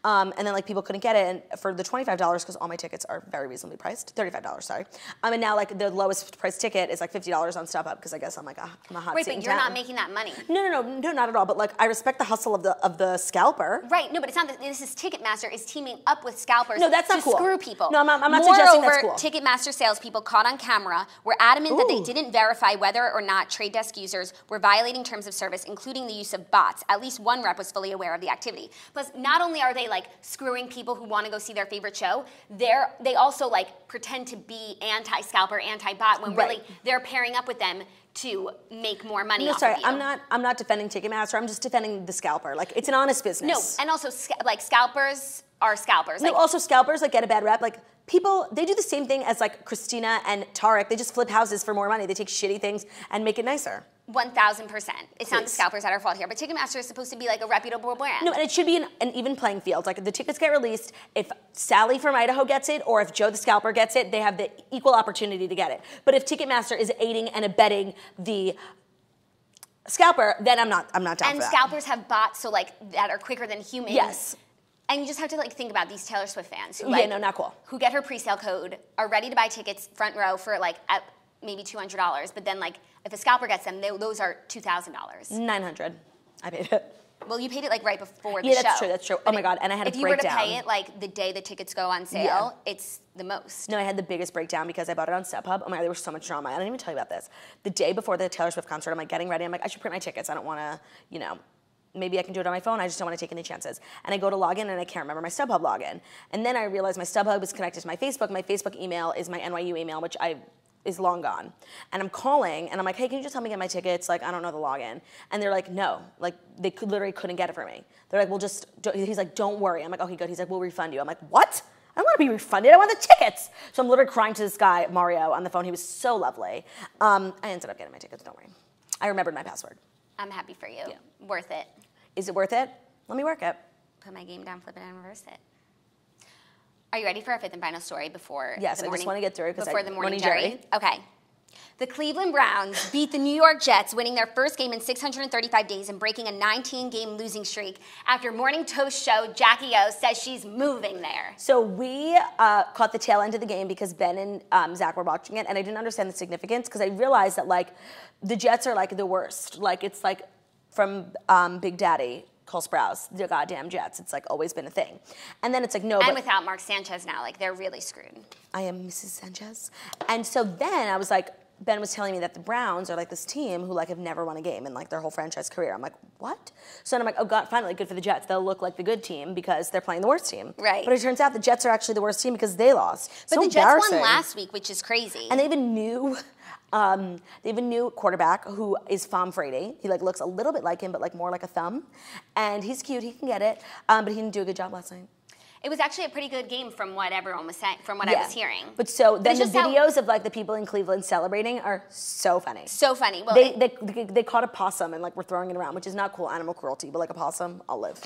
And then, like, people couldn't get it. And for the $25, because all my tickets are very reasonably priced, $35, sorry. And now, like, the lowest price ticket is, like, $50 on StubHub because I guess I'm, like, I'm a hot Wait, but you're not making that money. No, not at all. But, like, I respect the hustle of the scalper. Right, no, but it's not that this is Ticketmaster is teaming up with scalpers to screw people. No, I'm not suggesting that's cool. Ticketmaster salespeople caught on camera were adamant that they didn't verify whether or not trade desk users were violating terms of service, including the use of bots. At least one rep was fully aware of the activity. Plus, not only are they like screwing people who want to go see their favorite show, they also like pretend to be anti-scalper, anti-bot when really they're pairing up with them to make more money off of you. I'm not defending Ticketmaster. I'm just defending the scalper. Like, it's an honest business. No, and also like scalpers are scalpers. No, like, also scalpers like get a bad rep. Like, people, they do the same thing as like Christina and Tarek. They just flip houses for more money. They take shitty things and make it nicer. 1,000%. It's not the scalpers that are fault here, but Ticketmaster is supposed to be like a reputable brand. No, and it should be an even playing field. Like, the tickets get released. If Sally from Idaho gets it, or if Joe the scalper gets it, they have the equal opportunity to get it. But if Ticketmaster is aiding and abetting the scalper, then I'm not down for that. And scalpers have bots, so like that are quicker than humans. Yes. And you just have to like think about these Taylor Swift fans who like, not cool. Who get her pre-sale code, are ready to buy tickets front row for like at maybe $200, but then like if a scalper gets them, those are $2,000. $900. I paid it. Well, you paid it like right before the show. Yeah, that's true. Oh my God, and I had a breakdown. If you were to pay it like the day the tickets go on sale, it's the most. No, I had the biggest breakdown because I bought it on StubHub. Oh my God, there was so much drama. I didn't even tell you about this. The day before the Taylor Swift concert, I'm like getting ready. I'm like, I should print my tickets. I don't want to, maybe I can do it on my phone. I just don't want to take any chances. And I go to log in and I can't remember my StubHub login. And then I realized my StubHub is connected to my Facebook. My Facebook email is my NYU email, which is long gone. And I'm calling and I'm like, hey, can you just help me get my tickets? Like, I don't know the login. And they're like, no, like they literally couldn't get it for me. They're like, well, he's like, don't worry. I'm like, okay, good. He's like, we'll refund you. I'm like, what? I don't want to be refunded. I want the tickets. So I'm literally crying to this guy, Mario, on the phone. He was so lovely. I ended up getting my tickets, don't worry. I remembered my password. I'm happy for you. Yeah. Worth it. Is it worth it? Let me work it. Put my game down, flip it, and reverse it. Are you ready for our fifth and final story before Yes, I just want to get through it before the morning Jerry? Okay. The Cleveland Browns beat the New York Jets, winning their first game in 635 days and breaking a 19-game losing streak after Morning Toast show Jackie O says she's moving there. So we caught the tail end of the game because Ben and Zach were watching it, and I didn't understand the significance because I realized that, like, the Jets are, like, the worst. Like, it's, like, from Big Daddy, Cole Sprouse, the goddamn Jets. It's, like, always been a thing. And then it's like, no, and without Mark Sanchez now, like, they're really screwed. I am Mrs. Sanchez. And so then I was like, Ben was telling me that the Browns are like this team who like have never won a game in like their whole franchise career. I'm like, what? So then I'm like, oh God, finally, good for the Jets. They'll look like the good team because they're playing the worst team. Right. But it turns out the Jets are actually the worst team because they lost. But the Jets won last week, which is crazy. And they have a new quarterback who is Tom Brady. He like looks a little bit like him, but like more like a thumb. And he's cute. He can get it. But he didn't do a good job last night. It was actually a pretty good game from what everyone was saying, from what I was hearing. But so then the videos of like the people in Cleveland celebrating are so funny. So funny. Well, they caught a possum and like were throwing it around, which is not cool animal cruelty, but like a possum, I'll live.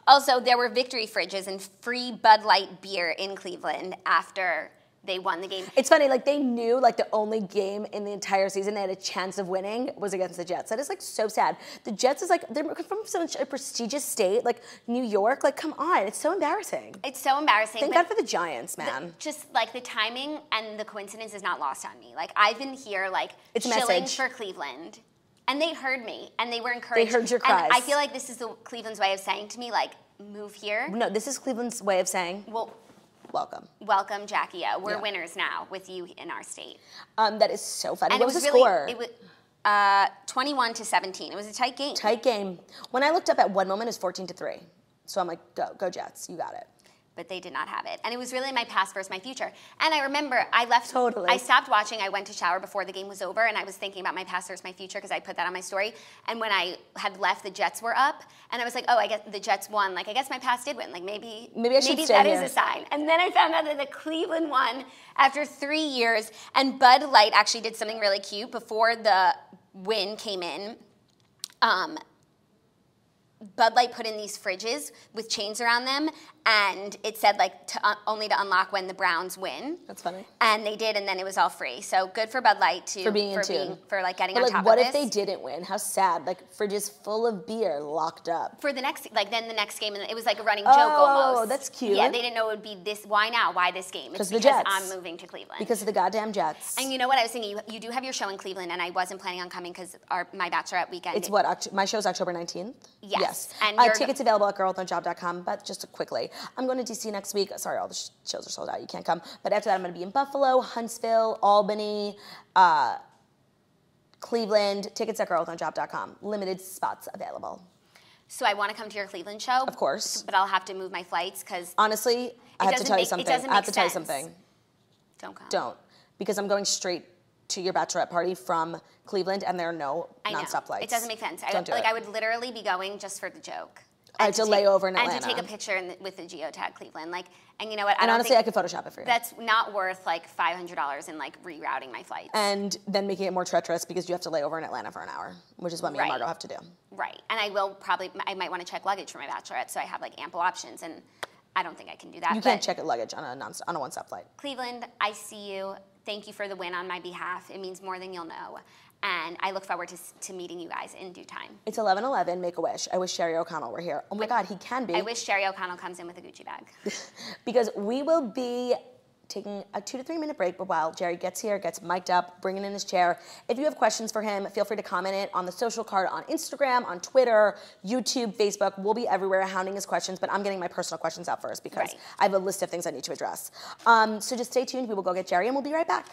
Also, there were victory fridges and free Bud Light beer in Cleveland after they won the game. It's funny, like they knew like the only game in the entire season they had a chance of winning was against the Jets. That is like so sad. The Jets is like, they're from such a prestigious state, like New York, like come on, it's so embarrassing. It's so embarrassing. Thank God for the Giants, man. Just like the timing and the coincidence is not lost on me. Like I've been here like it's chilling for Cleveland. And they heard me and they were encouraged. They heard your cries. And I feel like this is Cleveland's way of saying to me like, move here. No, this is Cleveland's way of saying, well, welcome, Jackie O. We're winners now with you in our state. That is so funny. And what was the score? It was 21-17. It was a tight game. Tight game. When I looked up at one moment, it was 14-3. So I'm like, go Jets, you got it. But they did not have it. And it was really my past versus my future. And I remember I left. Totally. I stopped watching. I went to shower before the game was over, and I was thinking about my past versus my future because I put that on my story. And when I had left, the Jets were up, and I was like, oh, I guess the Jets won. Like, I guess my past did win. Like, maybe I should stay that here. is a sign. And then I found out that the Cleveland won after 3 years, and Bud Light actually did something really cute before the win came in. Bud Light put in these fridges with chains around them, and it said like only to unlock when the Browns win. That's funny. And they did, and then it was all free. So good for Bud Light for getting on top of this. What if they didn't win? How sad! Like fridges full of beer locked up. For the next, then the next game, and it was like a running joke almost. Oh, that's cute. Yeah, they didn't know it would be this. Why now? Why this game? It's because the Jets. I'm moving to Cleveland. Because of the goddamn Jets. And you know what I was thinking? You do have your show in Cleveland, and I wasn't planning on coming because my bachelorette weekend. It's what? My show's October 19th. Yes. And you're tickets available at girlwithnojob.com, but just quickly, I'm going to DC next week. Sorry, all the shows are sold out. You can't come. But after that, I'm going to be in Buffalo, Huntsville, Albany, Cleveland. Tickets at girlwithnojob.com. Limited spots available. So I want to come to your Cleveland show. Of course. But I'll have to move my flights because... Honestly, I have to tell you something. It doesn't make sense. Don't come. Don't. Because I'm going straight to your bachelorette party from Cleveland, and there are no nonstop flights. It doesn't make sense. Don't do it. I would literally be going just for the joke. I have to lay over in Atlanta. And to take a picture with the geotag Cleveland. And you know what? And honestly, I could Photoshop it for you. That's not worth like $500 in like rerouting my flights. And then making it more treacherous because you have to lay over in Atlanta for an hour, which is what me and Margot have to do. Right. And I might want to check luggage for my bachelorette, so I have like ample options, and I don't think I can do that. You can't check luggage on a one-stop flight. Cleveland, I see you. Thank you for the win on my behalf. It means more than you'll know. And I look forward to meeting you guys in due time. It's 11/11, make a wish. I wish Sherry O'Connell were here. Oh my God, he can be. I wish Sherry O'Connell comes in with a Gucci bag. Because we will be taking a 2 to 3 minute break, but while Jerry gets here, gets mic'd up, bringing in his chair. If you have questions for him, feel free to comment it on the social card on Instagram, on Twitter, YouTube, Facebook. We'll be everywhere hounding his questions, but I'm getting my personal questions out first because I have a list of things I need to address. So just stay tuned. We will go get Jerry and we'll be right back.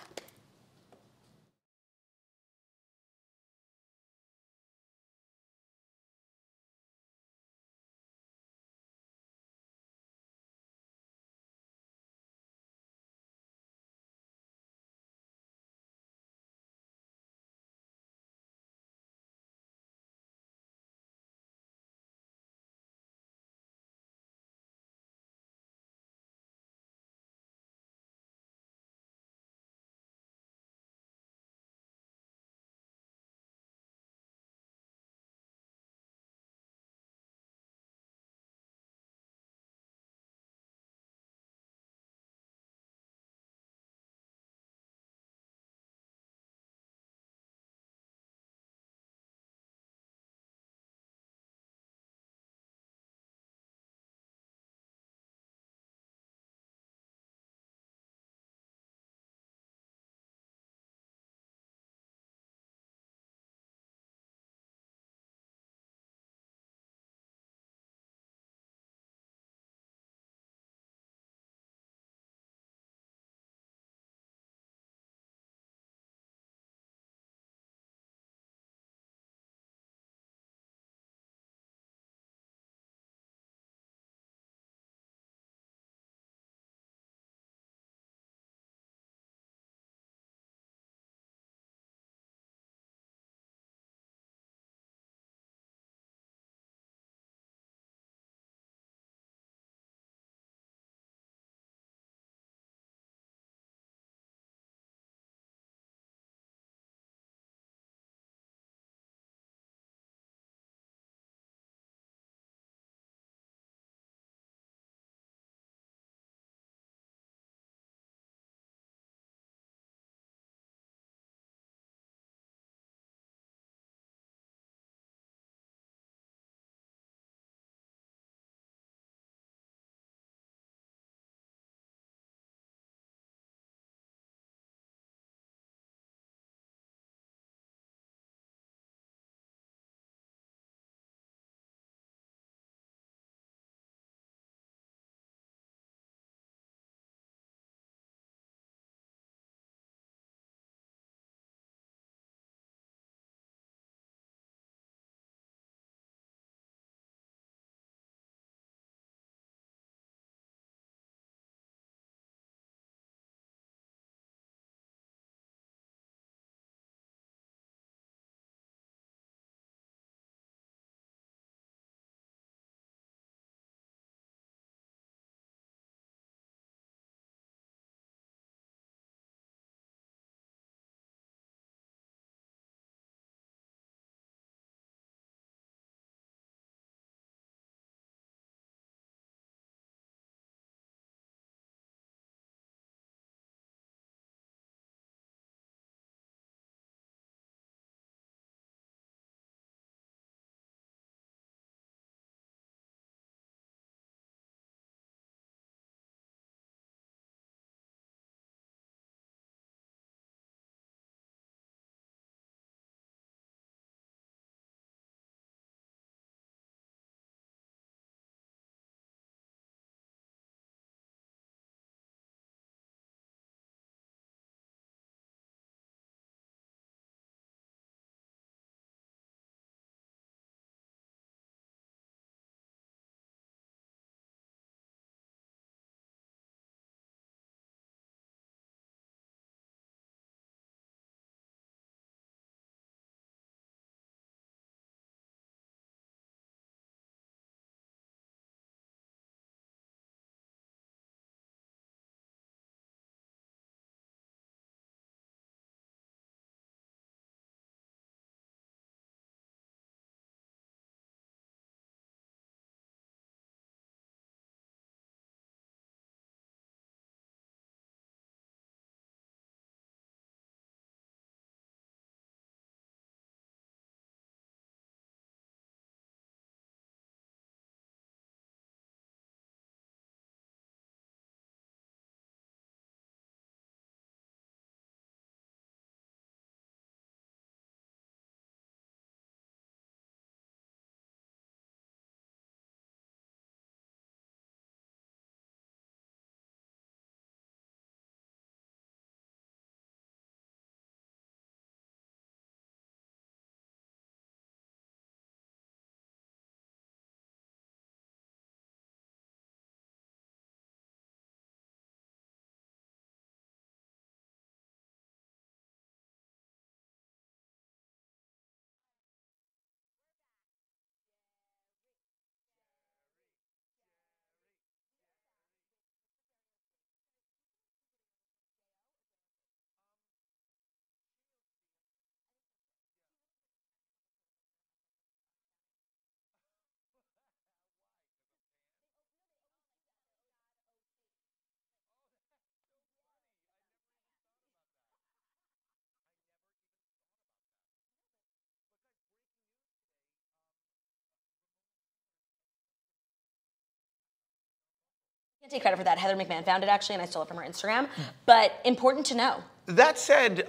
Take credit for that. Heather McMahon found it actually, and I stole it from her Instagram. But important to know. That said,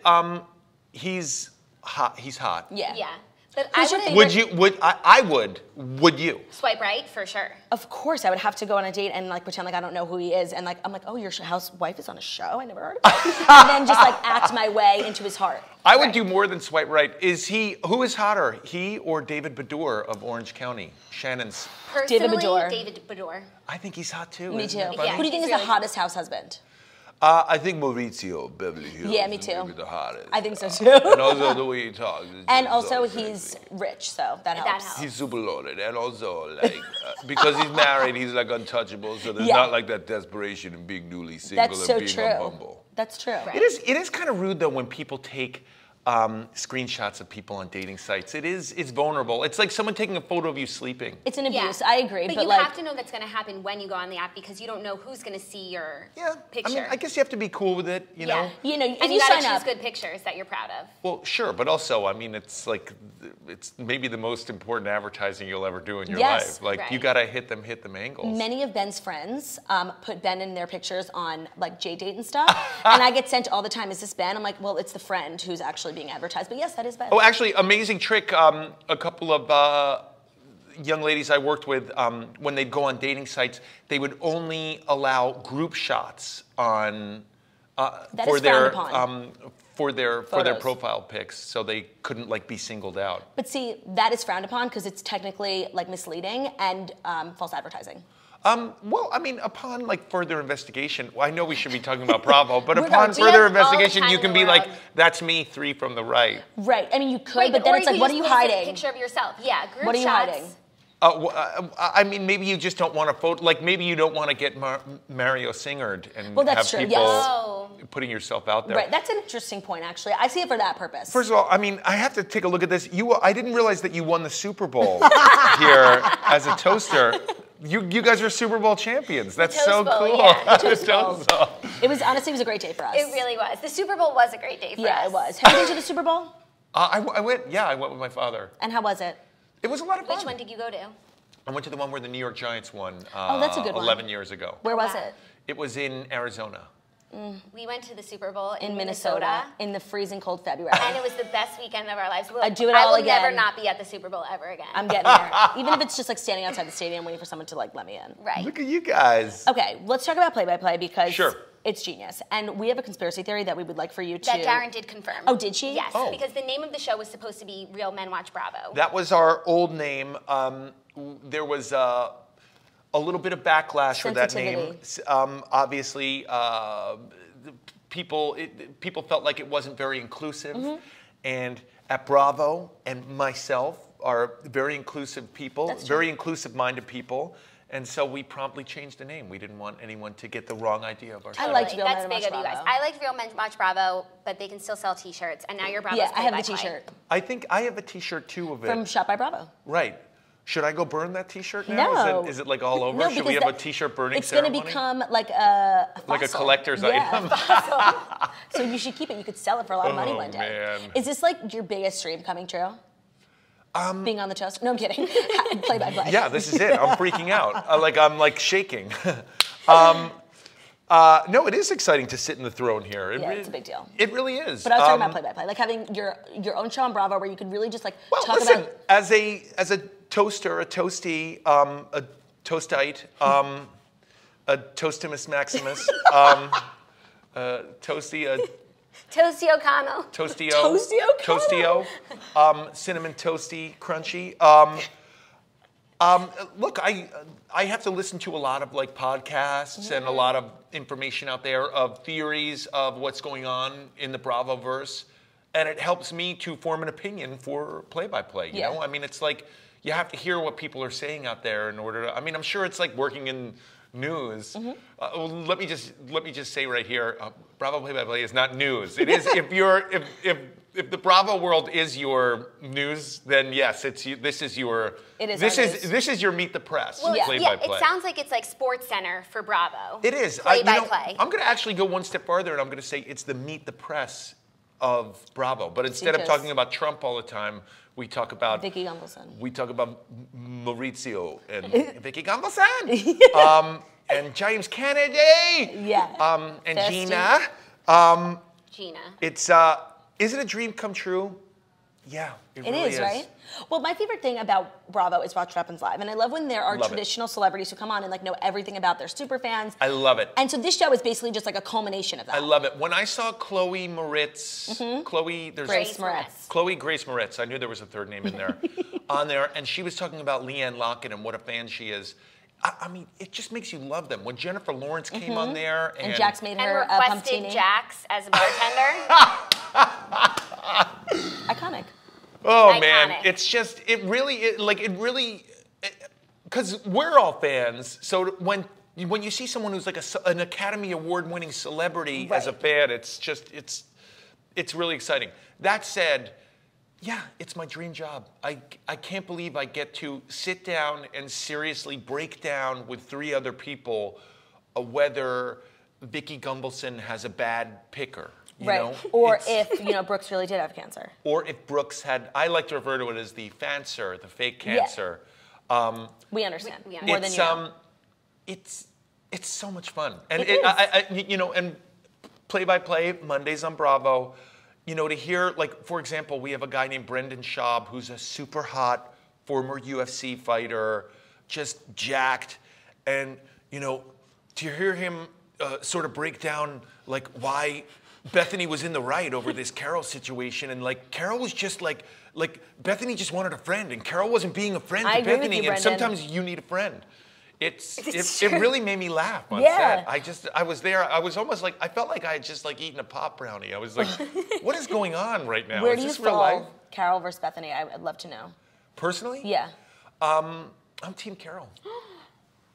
he's hot. He's hot. Yeah. Yeah. But Who's your I favorite? I would. Would you? swipe right for sure. Of course, I would have to go on a date and like pretend like I don't know who he is, and like I'm like, oh, your housewife is on a show. I never heard of it. And then just like act my way into his heart. I would do more than swipe right. Who is hotter, he or David Bedour of Orange County? Shannon's. Personally, Bedour. David Bedour. I think he's hot too. Me too. Isn't it funny? Yeah. Who do you think is He's the really hottest house husband? I think Maurizio Beverly Hills. Yeah, me is too. maybe the hottest. I think so too. And also the way he talks. And is also so he's sexy. rich, so that helps. helps. He's super loaded, and also like because he's married, he's like untouchable. So there's Yeah. not like that desperation in being newly single That's and so being true. on Bumble. That's true. Right. It is kind of rude though when people take screenshots of people on dating sites. It's vulnerable. It's like someone taking a photo of you sleeping. It's an Yeah. abuse. I agree, But but you like have to know that's going to happen when you go on the app because you don't know who's going to see your picture. I mean, I guess you have to be cool with it, you know. you know, if and you you got to sign choose up, good pictures that you're proud of. Well, sure, but also, I mean, it's like it's maybe the most important advertising you'll ever do in your Yes. life. Like you Right. gotta hit them angles. many of Ben's friends put Ben in their pictures on like J-Date and stuff, and I get sent all the time, is this Ben? I'm like, well, it's the friend who's actually being advertised, but yes, that is Ben. Oh, actually, amazing trick. A couple of young ladies I worked with, when they'd go on dating sites, they would only allow group shots on That for is their frowned upon. for their Photos. profile pics, so they couldn't like be singled out. But see, that is frowned upon because it's technically like misleading and false advertising. Well, I mean, upon like further investigation, well, I know we should be talking about Bravo, but We're upon not. We further have all the investigation, time you in can the be like, world. "That's me, 3 from the right." Right. I mean, you could, Right, but then or it's you like, could what are just you post a hiding? picture of yourself. Yeah, group What are you shots. hiding? I mean, maybe you just don't want to photo. Like, maybe you don't want to get Mario Singered and Well, that's have true, people yes. Oh. putting yourself out there. Right. That's an interesting point, actually. I see it for that purpose. First of all, I mean, I have to take a look at this. I didn't realize that you won the Super Bowl here as a toaster. You guys are Super Bowl champions. That's Toast so Bowl, cool. yeah. The Toast Bowl. It was honestly, it was a great day for us. It really was. The Super Bowl was a great day for us. Yeah, it was. Have you been to the Super Bowl? I went with my father. And how was it? It was a lot of fun. Which one did you go to? I went to the one where the New York Giants won that's a good one. 11 years ago. Where was Wow. it? It was in Arizona. We went to the Super Bowl In Minnesota, in the freezing cold February. And it was the best weekend of our lives. I'd do it all I will never again. not be at the Super Bowl ever again. I'm getting there. Even if it's just like standing outside the stadium waiting for someone to like let me in. right. Look at you guys. Okay, let's talk about play-by-play because Sure. it's genius. And we have a conspiracy theory that we would like for you to... That Darren did confirm. Oh, did she? Yes, Oh. because the name of the show was supposed to be Real Men Watch Bravo. That was our old name. There was a little bit of backlash for that name. Obviously, people felt like it wasn't very inclusive. And at Bravo and myself are very inclusive people, That's true. very inclusive-minded people. And so we promptly changed the name. We didn't want anyone to get the wrong idea of our show. I liked Real That's Men big Watch of you guys. Bravo. I liked Real Men Watch Bravo, but they can still sell T-shirts. And now you're Bravo's Yeah, I have the play-by-play. T-shirt I think I have a T-shirt too of it. from Shop by Bravo. Right. Should I go burn that T-shirt now? No. Is it like all over? No, Should we because have a T-shirt burning it's going ceremony? to become like a fossil. Like a collector's Yeah, item. a fossil. So you should keep it. You could sell it for a lot of money Oh, one day. man. Is this like your biggest dream coming true? Being on the toast? No, I'm kidding. Play by play. Yeah, this is it. I'm freaking out. I'm like shaking. No, it is exciting to sit in the throne here. Yeah, it's a big deal. It really is. But I was talking about play by play, like having your own show on Bravo where you could really just like Well, talk listen, about. as a toaster, a toastie, a toastite, a toastimus maximus, a toasty, a Toasty O'Connell. toastio, Toasty O'Connell. toastio, cinnamon toasty, crunchy. Look, I have to listen to a lot of like podcasts and a lot of information out there of theories of what's going on in the Bravo-verse, and it helps me to form an opinion for play-by-play. You know, I mean, it's like you have to hear what people are saying out there in order to. I mean, I'm sure it's like working in news. Let me just say right here, Bravo play-by-play is not news. It is if the Bravo world is your news, then yes, it's this is your It is this our is news. this is your Meet the Press Well, play yeah, by play. it sounds like it's like Sports Center for Bravo. It is. Play by play. I'm going to actually go one step farther, and I'm going to say it's the Meet the Press of Bravo. But instead of Because- talking about Trump all the time, we talk about Vicky Gunvalson. We talk about Maurizio and Vicky Gunvalson. and James Kennedy. Yeah. And Thirsty. Gina. Gina. It's is it a dream come true? Yeah, it really is, right? Well, my favorite thing about Bravo is Watch What Happens Live. And I love when there are traditional celebrities who come on and like know everything about their super fans. I love it. And so this show is basically just like a culmination of that. I love it. When I saw Chloe Moritz, Grace Moretz. Chloe Grace Moretz, I knew there was a third name in there, on there, and she was talking about Leanne Lockett and what a fan she is. I mean, it just makes you love them. When Jennifer Lawrence came on there, And Jax made her And a requested pumptini. Jax as a bartender. Iconic. oh Iconic. man, it's just because we're all fans. So when you see someone who's like an Academy Award winning celebrity as a Right. fan, it's really exciting. That said, yeah, it's my dream job. I can't believe I get to sit down and seriously break down with 3 other people whether Vicky Gumbelson has a bad picker. You know? Or It's- if, Brooks really did have cancer. or if Brooks had, I like to refer to it as the fancer, the fake cancer. We understand. We More than It's you know. it's so much fun, and It is. and play by play Mondays on Bravo. To hear, like, for example, we have a guy named Brendan Schaub who's a super hot former UFC fighter, just jacked, and to hear him sort of break down like why Bethany was in the right over this Carol situation, and like Carol was just like Bethany just wanted a friend, and Carol wasn't being a friend I to agree with Bethany, you, and Brendan. sometimes you need a friend. It true. really made me laugh on Yeah. set. I was there. I was almost like I felt like I had just like eaten a pop brownie. I was like, what is going on right now? Where is do you this real life? fall, Carol versus Bethany? I'd love to know. Personally? Yeah. I'm Team Carol.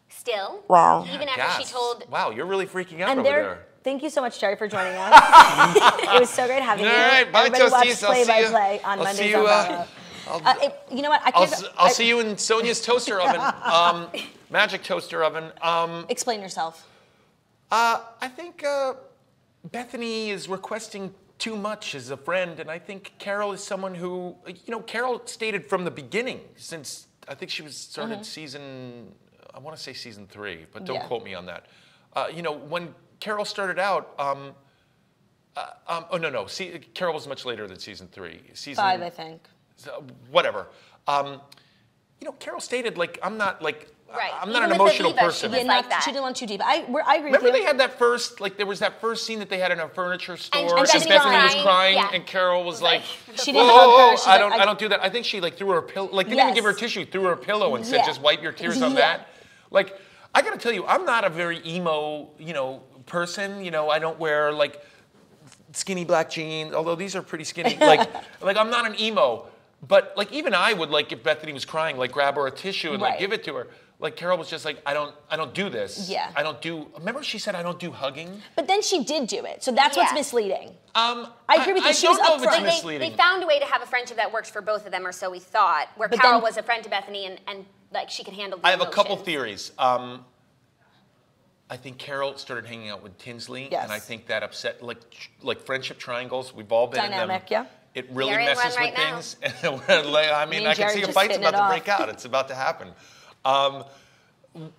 Still. Wow. Even after Gasps. she told. Wow, you're really freaking out And over there. thank you so much, Jerry, for joining us. It was so great having you. All right, bye, Everybody watch Toasties. I'll see Play you. by Play on I'll Mondays see on you, Bravo. You know what? I can't. I'll see you in Sonia's toaster oven, magic toaster oven. Explain yourself. I think Bethany is requesting too much as a friend, and I think Carol is someone who, Carol stated from the beginning, since I think she was started season, I want to say season 3, but don't quote me on that. When Carol started out, Carol was much later than season 3. Season 5, I think. Whatever. Carol stated I'm not like. Right. I'm not Even an with emotional Aviva, person. she was like that. She didn't want too deep. I agree Remember with they you. had that first, there was that first scene that they had in a furniture store, And and Bethany Bethany was was crying, crying, yeah. and Carol was like, She didn't hug her. She's I like, don't do that. I think she threw her a pillow, didn't even give her a tissue, threw her a pillow and said, Yeah. just wipe your tears on Yeah. that. I gotta tell you, I'm not a very emo, person. I don't wear skinny black jeans, although these are pretty skinny. I'm not an emo. But even I would if Bethany was crying, grab her a tissue and Right. give it to her. Carol was just I don't do this. Yeah. I don't do. Remember she said I don't do hugging. But then she did do it, so that's what's Yeah. misleading. I agree with you. I She was don't know if it's upfront. misleading. They found a way to have a friendship that works for both of them, or so we thought. Where But Carol then- was a friend to Bethany, and she could handle the I have a couple emotions. theories. I think Carol started hanging out with Tinsley, Yes. and I think that upset like friendship triangles. We've all been Dynamic, in them. yeah. It really You're in messes one with right now. things. I Me and can Jerry see a just fight's hitting about it to off. break out. It's about to happen.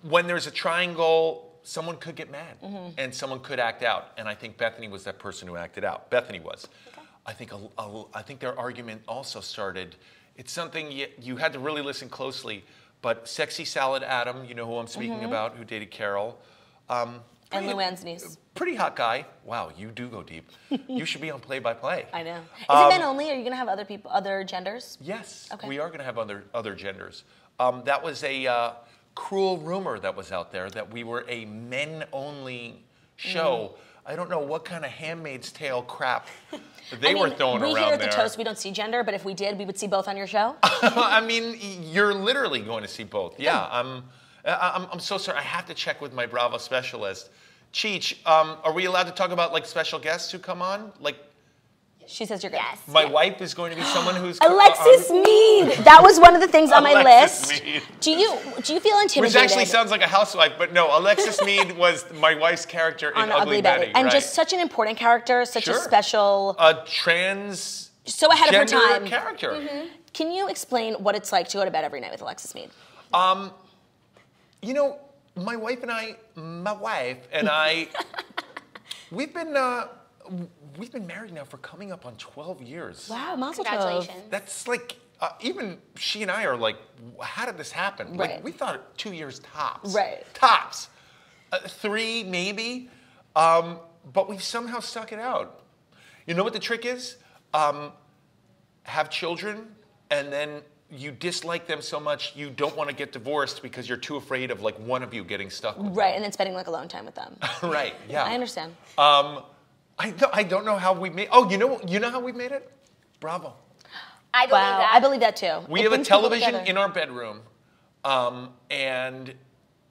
When there's a triangle, someone could get mad, and someone could act out. And I think Bethany was that person who acted out. Bethany was. Okay. I think their argument also started. It's something you had to really listen closely. But Sexy Salad Adam, you know who I'm speaking about, who dated Carol. And Luann's niece. Pretty hot guy. Wow, you do go deep. You should be on Play by Play. I know. Is it men only? Are you going to have other people, other genders? Yes, Okay. we are going to have other genders. That was a cruel rumor that was out there that we were a men-only show. I don't know what kind of Handmaid's Tale crap they were throwing we around here at there. the Toast, we don't see gender, but if we did, we would see both on your show. I mean, you're literally going to see both. Yeah, I'm so sorry. I have to check with my Bravo specialist. Cheech, are we allowed to talk about special guests who come on? She says you're good. Yes. My wife is going to be someone who's Alexis Meade. That was one of the things on my Alexis list. Meade. Do you feel intimidated? Which actually sounds like a housewife, but no, Alexis Meade was my wife's character in on Ugly Betty. and right. just such an important character, such a Sure. special, A trans so ahead of her gender time. character. Can you explain what it's like to go to bed every night with Alexis Meade? my wife and I, we've been married now for coming up on 12 years. Wow, mazel tov. Congratulations. That's like, even she and I are like, how did this happen? Right. Like, we thought 2 years tops. Right. Tops. 3 maybe, but we've somehow stuck it out. You know what the trick is? Have children, and then you dislike them so much you don't want to get divorced because you're too afraid of like one of you getting stuck with Right, them. and then spending like alone time with them. Right, yeah. I understand. I don't know how we made. Oh, you know how we made it? Bravo. I believe Wow, that. I believe that too. We It have a brings people television together. in our bedroom, and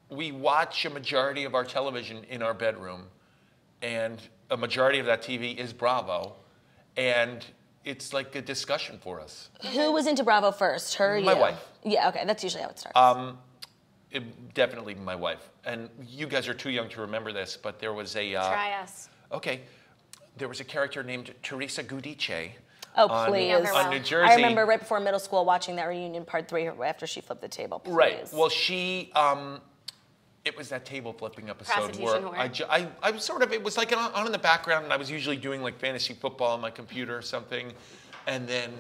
we watch a majority of our television in our bedroom, and a majority of that TV is Bravo, and it's like a discussion for us. Who was into Bravo first, her or you? My wife. Yeah, okay, that's usually how it starts. Definitely my wife. And you guys are too young to remember this, but there was a... Try us. Okay. There was a character named Teresa Giudice. Oh, on, please. On New Jersey. I remember right before middle school watching that reunion part 3 after she flipped the table. Please. Right. Well, she... it was that table flipping episode where Prostitution I was sort of, it was like on in the background, and I was usually doing like fantasy football on my computer or something. And then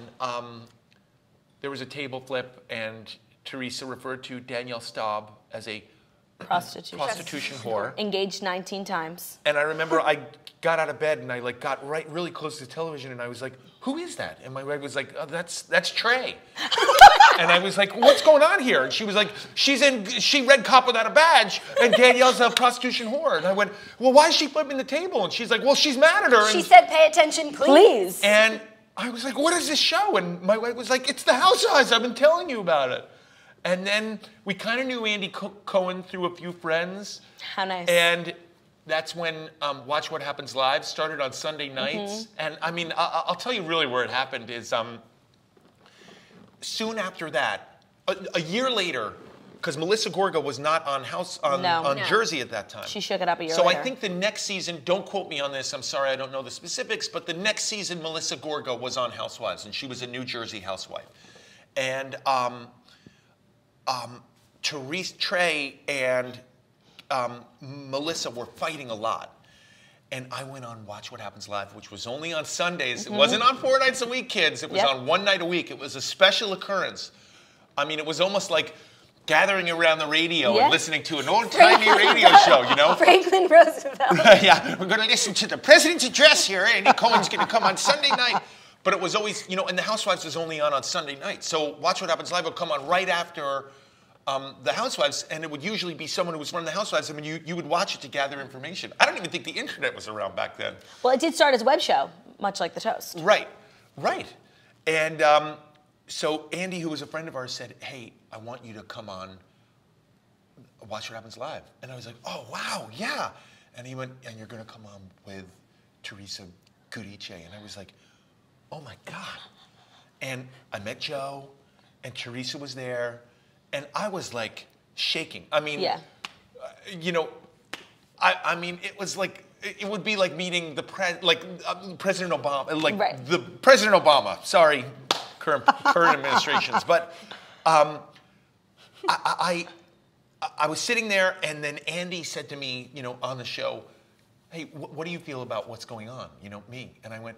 there was a table flip, and Teresa referred to Danielle Staub as a prostitution whore. Engaged 19 times. And I remember I got out of bed and I like got really close to the television, and I was like, "Who is that?" And my wife was like, "Oh, that's Trey." And I was like, "What's going on here?" And she was like, she read Cop Without a Badge, and Danielle's a prostitution whore. And I went, "Well, why is she flipping the table?" And she's like, "Well, she's mad at her." She said, "Pay attention, please." And I was like, "What is this show?" And my wife was like, "It's The Housewives. I've been telling you about it." And then we kind of knew Andy Cohen through a few friends. How nice. And that's when Watch What Happens Live started on Sunday nights. And I mean, I'll tell you really where it happened is soon after that, a year later, because Melissa Gorga was not on Jersey at that time. She shook it up a year later. later. So I think the next season, don't quote me on this, I'm sorry, I don't know the specifics, but the next season, Melissa Gorga was on Housewives, and she was a New Jersey housewife. And Trey and Melissa were fighting a lot. And I went on Watch What Happens Live, which was only on Sundays. It wasn't on 4 nights a week, kids. It was on 1 night a week. It was a special occurrence. I mean, it was almost like gathering around the radio and listening to an old-timey radio show, you know? Franklin Roosevelt. Yeah, we're going to listen to the president's address here. Andy Cohen's going to come on Sunday night. But it was always, you know, and The Housewives was only on Sunday night. So Watch What Happens Live would come on right after The Housewives, and it would usually be someone who was running The Housewives. I mean, you would watch it to gather information. I don't even think the internet was around back then. Well, it did start as a web show, much like The Toast. Right. And so Andy, who was a friend of ours, said, "Hey, I want you to come on Watch What Happens Live." And I was like, "Oh, wow, yeah." And he went, "And you're going to come on with Teresa Giudice." And I was like, "Oh, my God." And I met Joe, and Teresa was there, and I was like shaking. I mean, you know, I mean, it was like, it would be like meeting the President Obama, like the President Obama. Sorry, current administrations, but I was sitting there, and then Andy said to me, you know, on the show, "Hey, what do you feel about what's going on? You know, me." And I went,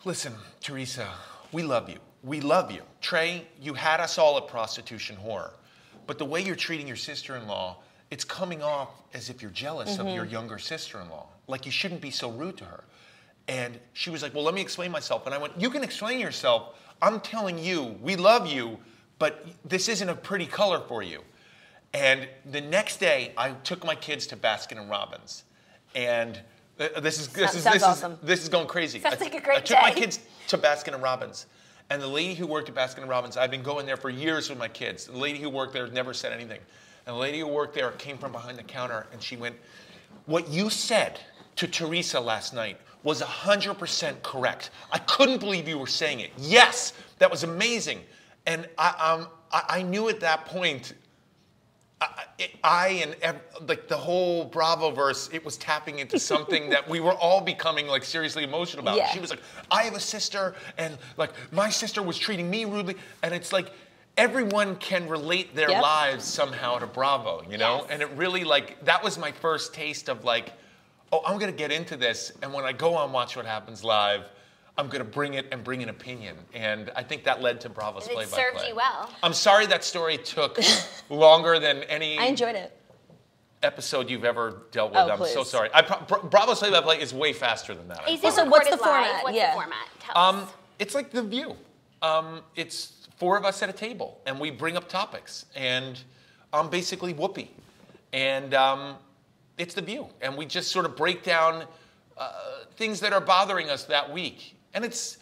"Listen, Teresa, we love you. We love you. Trey, you had us all at prostitution whore. But the way you're treating your sister-in-law, it's coming off as if you're jealous of your younger sister-in-law. Like, you shouldn't be so rude to her." And she was like, "Well, let me explain myself." And I went, "You can explain yourself. I'm telling you, we love you, but this isn't a pretty color for you." And the next day, I took my kids to Baskin and Robbins. And this is awesome. This is going crazy. Sounds like a great I took my day. kids to Baskin and Robbins. And the lady who worked at Baskin and Robbins, I've been going there for years with my kids. The lady who worked there never said anything. And the lady who worked there came from behind the counter, and she went, "What you said to Teresa last night was 100% correct. I couldn't believe you were saying it. Yes, that was amazing." And I knew at that point, like the whole Bravo-verse, it was tapping into something that we were all becoming like seriously emotional about. She was like, "I have a sister, and like my sister was treating me rudely," and it's like, everyone can relate their lives somehow to Bravo, you know? Yes. And it really, like, that was my first taste of, like, oh, I'm going to get into this. And when I go on Watch What Happens Live, I'm going to bring an opinion. And I think that led to Bravo's play-by-play. It served you well. I'm sorry that story took longer than any I enjoyed it. episode you've ever dealt with. I'm so please. sorry. Bravo's play-by-play is way faster than that. Is Well, it so what's the recorded live? format? What's Yeah. the format? Tell us. It's like The View. It's 4 of us at a table, and we bring up topics. And I'm basically Whoopi. And it's The View. And we just sort of break down things that are bothering us that week. And it's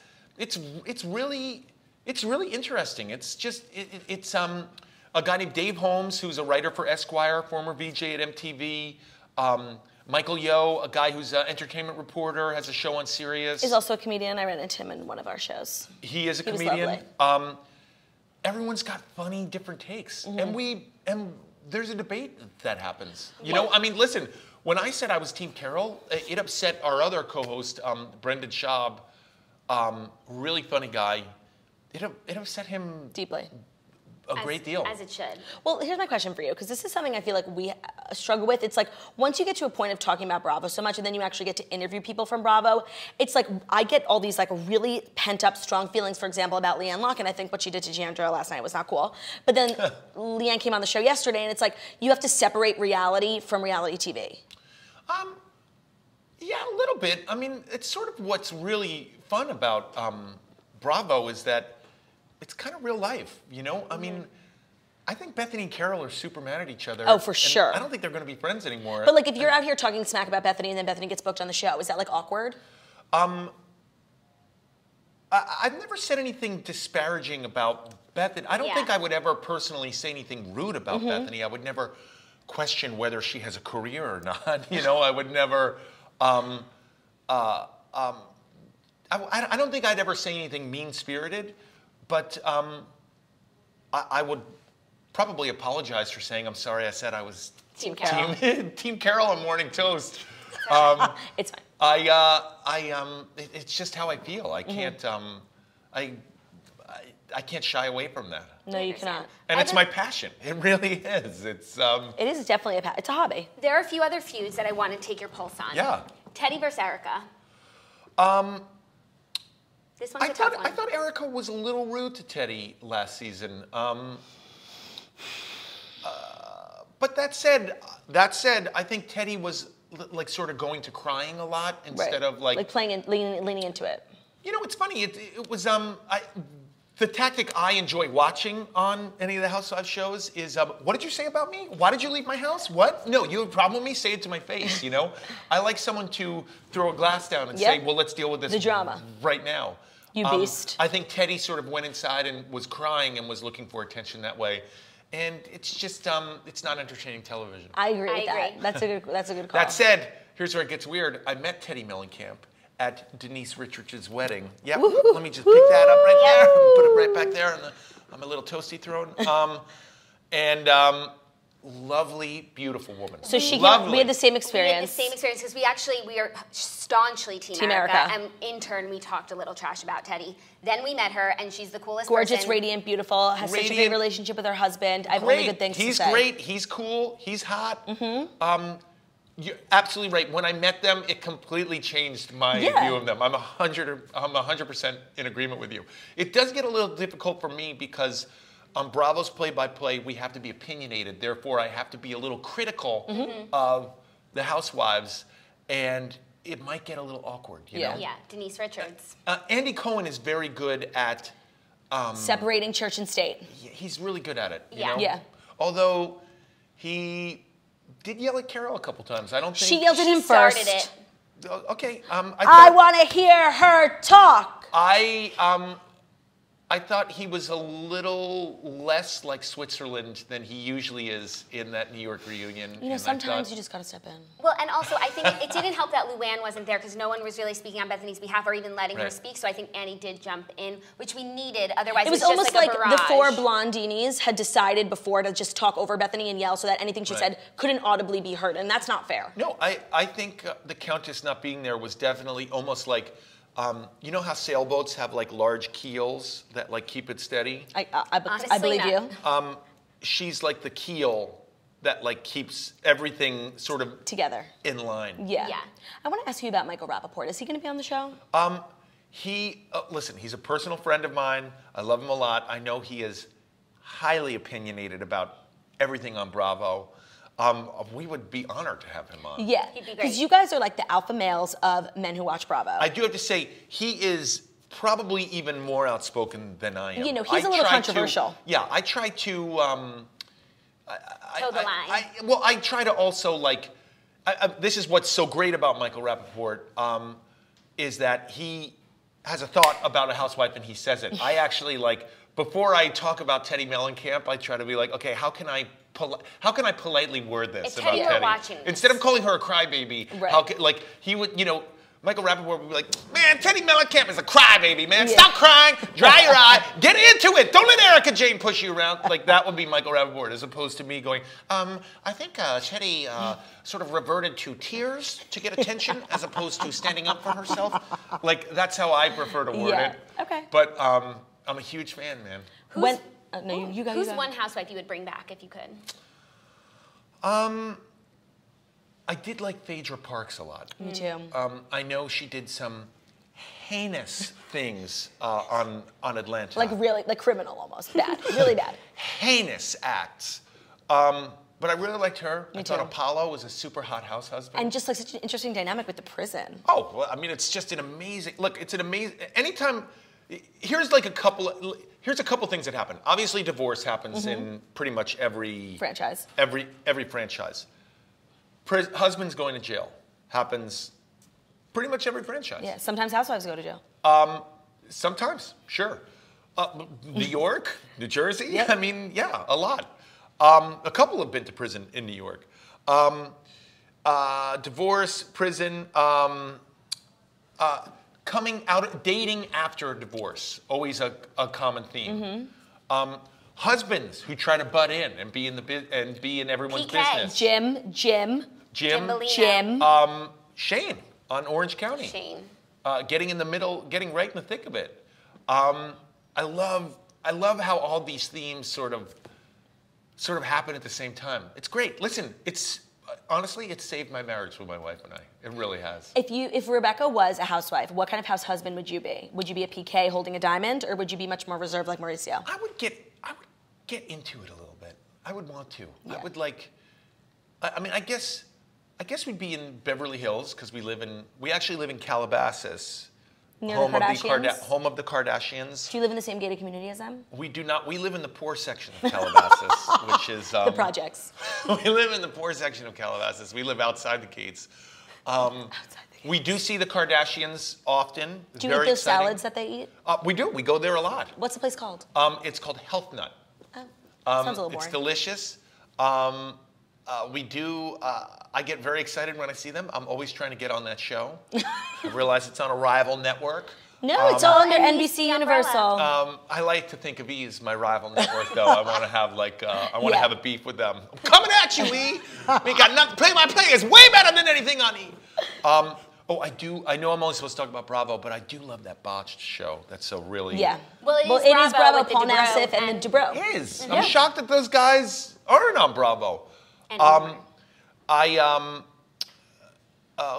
really interesting. It's just it's a guy named Dave Holmes, who's a writer for Esquire, former VJ at MTV. Michael Yo, a guy who's an entertainment reporter, has a show on Sirius. He's also a comedian. I ran into him in one of our shows. He is a He was comedian. lovely. Everyone's got funny, different takes, and there's a debate that happens. You know, I mean, listen. When I said I was Team Carol, it upset our other co-host, Brendan Schaub, really funny guy. It upset him Deeply. a great deal. As it should. Well, here's my question for you, because this is something I feel like we struggle with. It's like, once you get to a point of talking about Bravo so much, and then you actually get to interview people from Bravo, it's like, I get all these like really pent-up, strong feelings, for example, about Leanne Locke, and I think what she did to Giandra last night was not cool. But then Leanne came on the show yesterday, and it's like, you have to separate reality from reality TV. Yeah, a little bit. I mean, it's sort of what's really fun about Bravo is that it's kind of real life, you know? I mean, I think Bethany and Carol are super mad at each other. Oh, for and sure. I don't think they're going to be friends anymore. But like, if you're out here talking smack about Bethany and then Bethany gets booked on the show, is that like awkward? I've never said anything disparaging about Bethany. I don't think I would ever personally say anything rude about Bethany. I would never question whether she has a career or not. You know, I would never. I don't think I'd ever say anything mean-spirited, but I would probably apologize for saying I'm sorry I said I was Team Carol. Team Carol on Morning Toast. It's fine. It's just how I feel. I can't. I can't shy away from that. No, you cannot. And it's my passion. It really is. It's. It is definitely it's a hobby. There are a few other feuds that I want to take your pulse on. Yeah. Teddy versus Erica. This one's a tough one. I thought Erica was a little rude to Teddy last season. But that said, I think Teddy was like sort of going to crying a lot instead of like playing and leaning into it. You know, it's funny. It was the tactic I enjoy watching on any of the Housewives shows is, what did you say about me? Why did you leave my house? What? No, you have a problem with me? Say it to my face, you know? I like someone to throw a glass down and say, well, let's deal with this the drama right now. You beast. I think Teddy sort of went inside and was crying and was looking for attention that way. And it's just, it's not entertaining television. I agree with that. That's a good call. That said, here's where it gets weird. I met Teddy Mellencamp at Denise Richards' wedding. Yep. Let me just pick that up right there. Put it right back there on my little toasty throne. Lovely, beautiful woman. So we had the same experience. We had the same experience because we are staunchly Team Erica. And in turn, we talked a little trash about Teddy. Then we met her, and she's the coolest Gorgeous, person. radiant, beautiful, has such a great relationship with her husband. I have only good things to say. He's great. He's cool. He's hot. You're absolutely right. When I met them, it completely changed my view of them. I'm 100% in agreement with you. It does get a little difficult for me because on Bravo's play-by-play, we have to be opinionated. Therefore, I have to be a little critical of the Housewives, and it might get a little awkward. You know? Yeah, Denise Richards. Andy Cohen is very good at separating church and state. He's really good at it. Yeah. You know? Although he did yell at Carol a couple times. I don't think she yelled at him started first. It. Okay. I want to hear her talk. I thought he was a little less like Switzerland than he usually is in that New York reunion. You know, sometimes you just gotta step in. Well, and also I think it didn't help that Luann wasn't there because no one was really speaking on Bethany's behalf or even letting her speak. So I think Annie did jump in, which we needed. Otherwise, it was just almost like the four blondinis had decided before to just talk over Bethany and yell so that anything she said couldn't audibly be heard, and that's not fair. No, I think the Countess not being there was definitely almost like You know how sailboats have like large keels that like keep it steady? I Honestly, believe you. She's like the keel that like keeps everything sort of Together. in line. Yeah. Yeah. I want to ask you about Michael Rappaport. Is he going to be on the show? Listen, he's a personal friend of mine. I love him a lot. I know he is highly opinionated about everything on Bravo. We would be honored to have him on. Yeah. He'd be great. Because you guys are like the alpha males of men who watch Bravo. I do have to say, he is probably even more outspoken than I am. You know, he's a little controversial. I try to... Toe the line. I try to also like... this is what's so great about Michael Rappaport, is that he has a thought about a housewife and he says it. I actually like... Before I talk about Teddy Mellencamp, I try to be like, okay, how can I politely word this If about Teddy Teddy? were watching this. Instead of calling her a crybaby, Right. like he would, Michael Rappaport would be like, man, Teddy Mellencamp is a crybaby, man. Yeah. Stop crying, dry your eye, get into it. Don't let Erica Jane push you around. Like that would be Michael Rappaport, as opposed to me going, I think Teddy sort of reverted to tears to get attention, as opposed to standing up for herself. Like that's how I prefer to word it. Okay. But I'm a huge fan, man. When no, you go. Who's you go. one housewife you would bring back if you could? I did like Phaedra Parks a lot. Me too. I know she did some heinous things on Atlanta. Like really, like criminal almost. Bad. Really bad. Heinous acts. But I really liked her. I thought too. Apollo was a super hot house husband. And just like such an interesting dynamic with the prison. Oh, well, I mean, it's just an amazing, look, it's an amazing, anytime, here's a couple things that happen. Obviously, divorce happens in pretty much every Franchise. Every franchise. Husbands going to jail happens pretty much every franchise. Yeah. Sometimes housewives go to jail. Sometimes, sure. New York, New Jersey, Yep. I mean, yeah, a lot. A couple have been to prison in New York. Divorce, prison, coming out, dating after a divorce, always a common theme. Husbands who try to butt in and be in everyone's PK. business. Jim. Bellino. Shane on Orange County. Shane. Getting in the middle, getting right in the thick of it. I love how all these themes sort of happen at the same time. It's great. Listen, honestly, it's saved my marriage with my wife and I. It really has. If Rebecca was a housewife, what kind of house husband would you be? Would you be a PK holding a diamond, or would you be much more reserved like Mauricio? I would get into it a little bit. I would want to. Yeah. I would like. I mean, I guess we'd be in Beverly Hills because we actually live in Calabasas, Near home the Kardashians? home of the Kardashians. Do you live in the same gated community as them? We do not. We live in the poor section of Calabasas, which is The projects. We live in the poor section of Calabasas. We live outside the gates. We do see the Kardashians often. Do you eat those salads that they eat? We do. We go there a lot. What's the place called? It's called Health Nut. Oh, sounds a little boring. It's delicious. We do. I get very excited when I see them. I'm always trying to get on that show. I realize it's on a rival network. No, it's all under NBC umbrella. Universal. I like to think of E as my rival network, though. I want to have Yeah. have a beef with them. I'm coming at you, E. We got nothing. Play-by-play is way better than anything on E. I do. I know I'm only supposed to talk about Bravo, but I do love that botched show. That's so really. Yeah. Well, it is Bravo with the Paul Dubrow Nassif, and the Dubrow. It is. Yeah. I'm shocked that those guys aren't on Bravo. And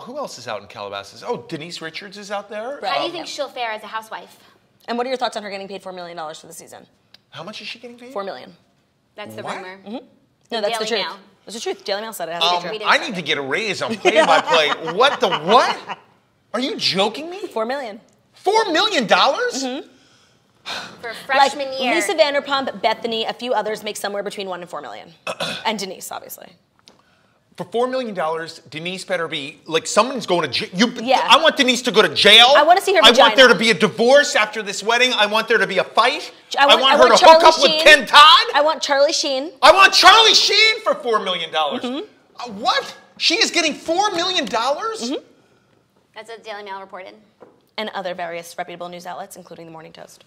Who else is out in Calabasas? Oh, Denise Richards is out there. Right. how do you think she'll fare as a housewife? And what are your thoughts on her getting paid $4 million for the season? How much is she getting paid? $4 million. That's the What? rumor. No, that's the Daily truth. Mail. That's the truth. Daily Mail said it. Has to be We true. didn't I say need it. to get a raise on play-by-play. What the what? Are you joking me? $4 million. $4 million? For freshman Like year. Lisa Vanderpump, Bethany, a few others make somewhere between $1 and $4 million, and Denise, obviously. For $4 million, Denise better be like someone's going to jail. Yeah. I want Denise to go to jail. I wanna see her I want vagina. there to be a divorce after this wedding. I want there to be a fight. I want her to hook Charlie up with Sheen. Ken Todd. I want Charlie Sheen. I want Charlie Sheen for $4 million. Mm-hmm. What? She is getting $4 million? That's what Daily Mail reported. And other various reputable news outlets, including the Morning Toast.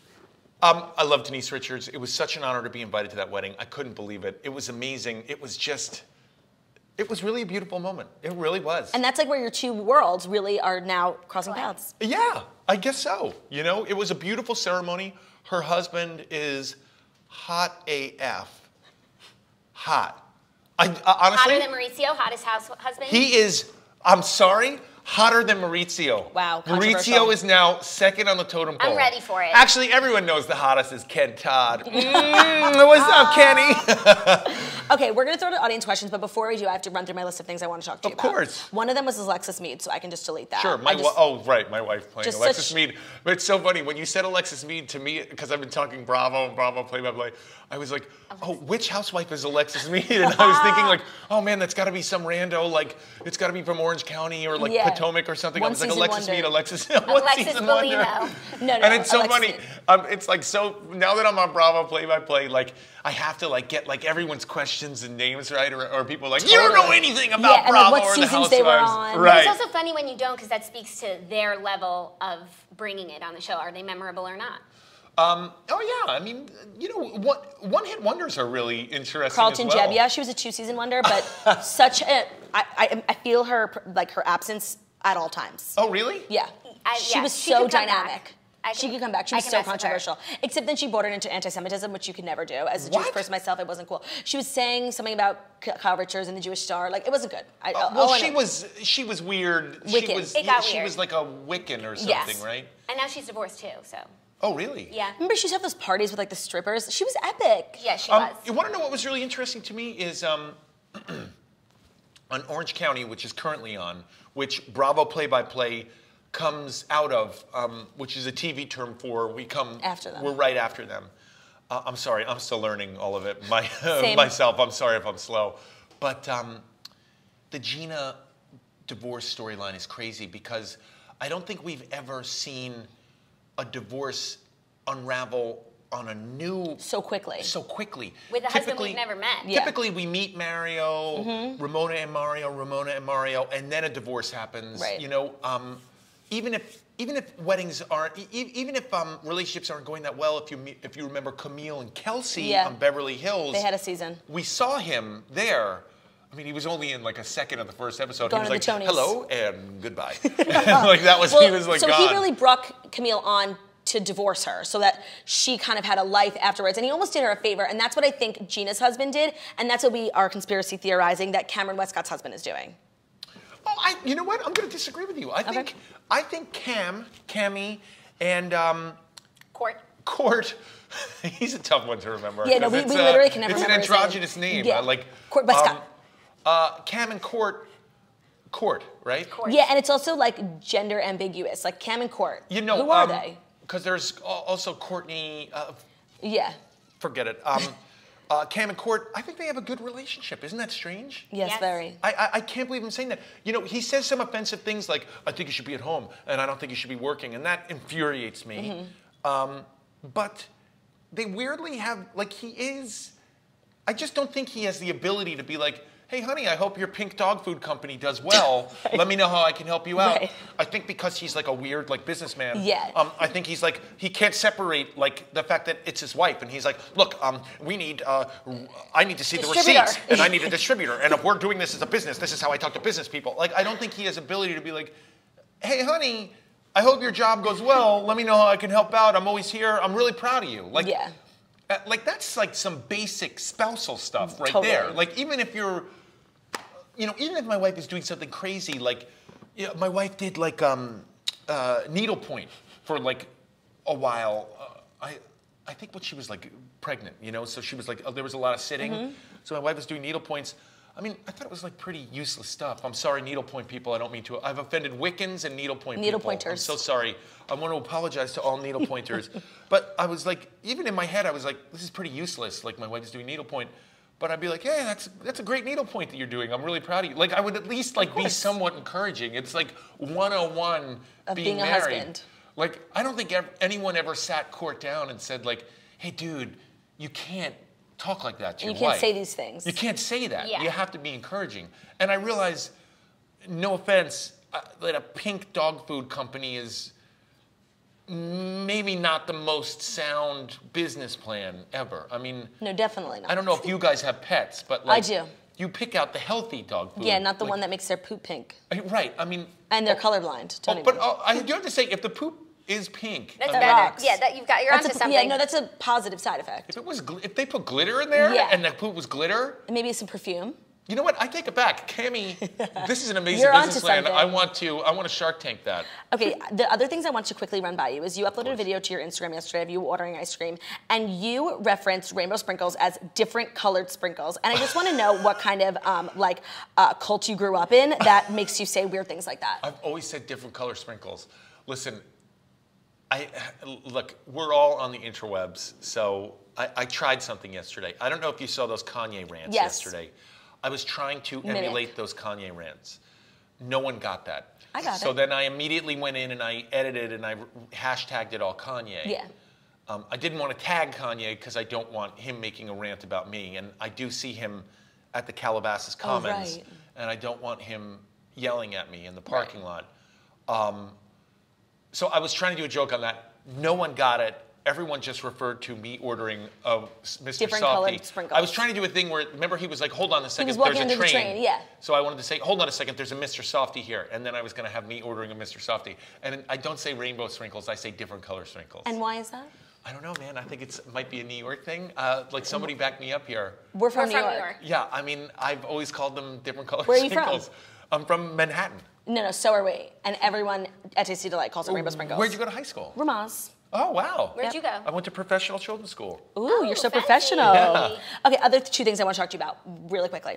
I love Denise Richards. It was such an honor to be invited to that wedding. I couldn't believe it. It was amazing. It was just, It was really a beautiful moment. It really was. And that's like where your two worlds really are now crossing paths. Yeah, I guess so. You know, it was a beautiful ceremony. Her husband is hot AF. Hot. I honestly. Hotter than Maurizio, hottest husband? He is, I'm sorry, hotter than Maurizio. Wow, Maurizio is now second on the totem pole. I'm ready for it. Actually, everyone knows the hottest is Ken Todd. What's up, Kenny? Okay, we're going to throw to audience questions, but before we do, I have to run through my list of things I want to talk to you about. Of course. One of them was Alexis Meade, so I can just delete that. Sure. My wife playing Just Alexis such- Meade. But it's so funny when you said Alexis Meade to me, because I've been talking Bravo, play-by-play. I was like, oh, which housewife is Alexis Meade? And I was thinking like, oh man, that's got to be some rando, like it's got to be from Orange County or like Potomac or something. I was like, Alexis Meade, Alexis Bellino. No, and it's so Alexis funny. Meade. It's like so now that I'm on Bravo play-by-play, like I have to like get like everyone's questions and names right, or people are like, you don't know anything about and Bravo like what or the seasons they were Housewives. on. Right. It's also funny when you don't, because that speaks to their level of bringing it on the show. Are they memorable or not? Oh yeah, I mean, you know, one-hit wonders are really interesting Carlton as well. Jebbia, she was a 2-season wonder, but such a, I feel her absence at all times. Oh really? Yeah. She was she so could come dynamic. back. She could come back. She was so controversial. Except then she bordered into anti-Semitism, which you could never do. As a Jewish person myself, it wasn't cool. She was saying something about Kyle Richards and the Jewish Star. Like, it wasn't good. She was weird. Wiccan. She was like a Wiccan or something, right? And now she's divorced too, so. Oh really? Yeah. Remember, she used to have those parties with like the strippers. She was epic. Yeah, she was. You want to know what was really interesting to me is on Orange County, which is currently on, which Bravo play-by-play comes out of, which is a TV term for after them. We're right after them. I'm sorry, I'm still learning all of it Same. myself. I'm sorry if I'm slow, but the Gina divorce storyline is crazy because I don't think we've ever seen a divorce unravel on a new So quickly. With a husband we've never met. Yeah. Typically, we meet Mario, Ramona and Mario, and then a divorce happens. Right. You know, even if weddings aren't, even if relationships aren't going that well, if you remember Camille and Kelsey on Beverly Hills, They had a season. We saw him there. I mean, he was only in like a second of the first episode. Going he was to like, the Tonys. "Hello and goodbye." Like that was he was like so gone. he really brought Camille on to divorce her so that she kind of had a life afterwards. And he almost did her a favor. And that's what I think Gina's husband did. And that's what we are conspiracy theorizing that Cameron Westcott's husband is doing. Oh, you know what? I'm going to disagree with you. I think Cammy and Court. He's a tough one to remember. Yeah, no, we literally can never remember It's an androgynous name. Yeah. Like Court Westcott. Cam and Court, right? Court. Yeah, and it's also like gender ambiguous, like Cam and Court. You know, who are they? Because there's also Courtney. Yeah. Forget it. Cam and Court, I think they have a good relationship. Isn't that strange? Yes, very. I can't believe him saying that. You know, he says some offensive things like, I think you should be at home, and I don't think you should be working, and that infuriates me. But they weirdly have, like, I just don't think he has the ability to be like, hey, honey, I hope your pink dog food company does well. Right. Let me know how I can help you out. Right. I think because he's like a weird like businessman. Yeah. I think he's like, he can't separate like the fact that it's his wife. And he's like, look, we need, I need to see the receipts. And I need a distributor. And if we're doing this as a business, this is how I talk to business people. Like, I don't think he has ability to be like, hey, honey, I hope your job goes well. Let me know how I can help out. I'm always here. I'm really proud of you. Like, yeah. Like that's like some basic spousal stuff right Totally. there. Like even if you're, you know, even if my wife is doing something crazy, like you know, my wife did like needlepoint for like a while. I think when she was like pregnant, you know, so she was like there was a lot of sitting. So my wife was doing needlepoints. I mean, I thought it was like pretty useless stuff. I'm sorry, needlepoint people. I don't mean to. I've offended Wiccans and needlepoint people. Needlepointers. I'm so sorry. I want to apologize to all needlepointers. But I was like, even in my head, I was like, this is pretty useless. Like my wife is doing needlepoint. But I'd be like, hey, that's a great needlepoint that you're doing. I'm really proud of you. Like I would at least like be somewhat encouraging. It's like 101 of being married. a husband. Like I don't think anyone ever sat Court down and said like, hey, dude, you can't talk like that to your wife. You can't say these things. You can't say that. Yeah. You have to be encouraging. And I realize, no offense, that a pink dog food company is maybe not the most sound business plan ever. I mean, No, definitely not. I don't know if you guys have pets, but like, I do. you pick out the healthy dog food. Yeah, not the one that makes their poop pink. Right. I mean. And they're colorblind. But I do have to say, if the poop is pink, That's That better. rocks. Yeah, you're onto something. Yeah, no, that's a positive side effect. if they put glitter in there Yeah. and the poop was glitter, And maybe some perfume. you know what? I take it back, Cammie. This is an amazing You're onto business plan. something. I want to Shark Tank that. Okay, the other things I want to quickly run by you is you uploaded a video to your Instagram yesterday of you ordering ice cream, and you referenced rainbow sprinkles as different colored sprinkles. And I just want to know what kind of cult you grew up in that makes you say weird things like that. I've always said different color sprinkles. Listen, look, we're all on the interwebs, so I tried something yesterday. I don't know if you saw those Kanye rants yesterday. I was trying to emulate those Kanye rants. No one got that. I got it. So then I immediately went in and I edited and I hashtagged it all Kanye. Yeah. I didn't want to tag Kanye because I don't want him making a rant about me. And I do see him at the Calabasas Commons. right. And I don't want him yelling at me in the parking lot. So I was trying to do a joke on that. No one got it. Everyone just referred to me ordering a Mr. Different Softy. colored sprinkles. I was trying to do a thing where, remember, he was like, hold on a second, was walking there's a under the train. train, yeah. So I wanted to say, hold on a second, there's a Mr. Softy here. And then I was going to have me ordering a Mr. Softy. And I don't say rainbow sprinkles, I say different color sprinkles. And why is that? I don't know, man. I think it might be a New York thing. Like somebody back me up here. We're from We're New York. Yeah, I mean, I've always called them different color Where are you from? sprinkles. I'm from Manhattan. No, so are we. And everyone at Tasty Delight calls it rainbow sprinkles. Where'd you go to high school? Ramaz. Oh, wow. Where'd you go? I went to professional children's school. Ooh, you're so fancy. professional. Yeah. Okay, other two things I want to talk to you about really quickly.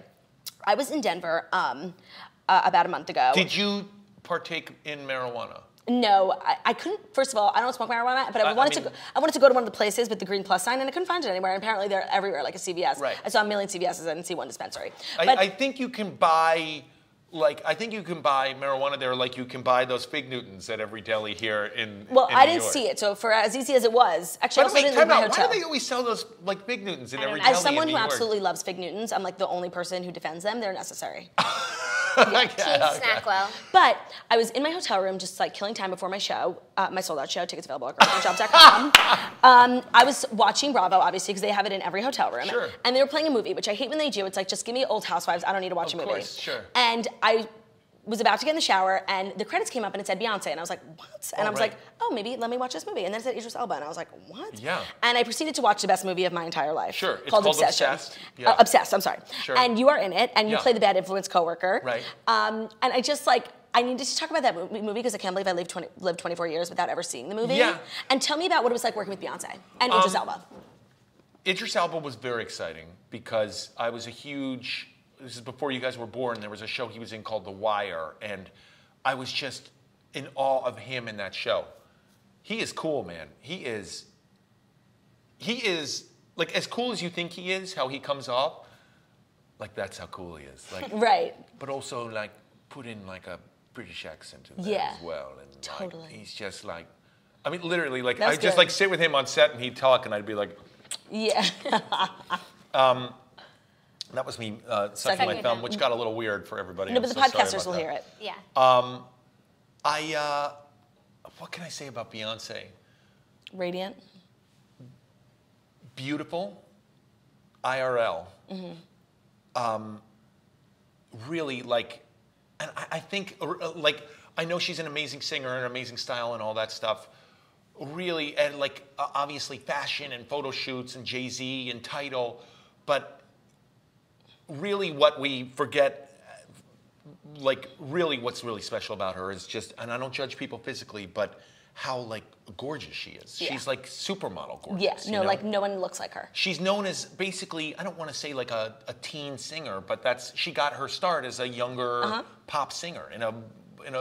I was in Denver about a month ago. Did you partake in marijuana? No, I couldn't. First of all, I don't smoke marijuana, but I wanted to go to one of the places with the green plus sign, and I couldn't find it anywhere. And apparently, they're everywhere, like a CVS. Right. I saw a million CVSs. I didn't see one dispensary. I think you can buy. I think you can buy marijuana there like you can buy those Fig Newtons at every deli here in Well, in I New didn't York. see it, so for as easy as it was, actually, I By also the way, didn't leave time my out. Why hotel. do they always sell those like Fig Newtons in I don't every know. deli As someone in who New York? absolutely loves Fig Newtons, I'm like the only person who defends them. They're necessary. Team Snackwell. But I was in my hotel room just like killing time before my show, my sold out show, tickets available at groomed.com. I was watching Bravo, obviously, because they have it in every hotel room. Sure. And they were playing a movie, which I hate when they do. It's like, just give me Old Housewives. I don't need to watch a movie. Of course, sure. And I was about to get in the shower, and the credits came up, and it said Beyonce, and I was like, what? And I was right. like, oh, maybe let me watch this movie. And then it said Idris Elba, and I was like, what? Yeah. And I proceeded to watch the best movie of my entire life. Sure. It's called called Obsession. Obsessed. Yeah. Obsessed, I'm sorry. Sure. And you are in it, and you Yeah. play the bad influence coworker. Right. And I just I needed to talk about that movie because I can't believe I lived 24 years without ever seeing the movie. Yeah. And tell me about what it was like working with Beyonce and Idris Elba. Idris Elba was very exciting because I was a huge. This is before you guys were born. There was a show he was in called The Wire, and I was just in awe of him in that show. He is cool, man. He is like as cool as you think he is. How he comes off, like that's how cool he is. Like Right. but also like put in like a British accent in there Yeah. as well, and Totally. like, he's just like. I mean, literally, like That's I just good. like sit with him on set, and he'd talk, and I'd be like. Yeah. That was me sucking my your thumb, thumb. which got a little weird for everybody. No, I'm but the so sorry podcasters about will that. hear it. Yeah. What can I say about Beyonce? Radiant. Beautiful, IRL. Really, like, and I think, like, I know she's an amazing singer and an amazing style and all that stuff. Really, and like, obviously fashion and photo shoots and Jay-Z and Tidal, but really what we forget, like, really what's really special about her is just, and I don't judge people physically, but how, like, gorgeous she is. Yeah. She's, like, supermodel gorgeous. Yeah. you No, know? like no one looks like her. She's known as basically, I don't want to say like a teen singer, but she got her start as a younger pop singer in a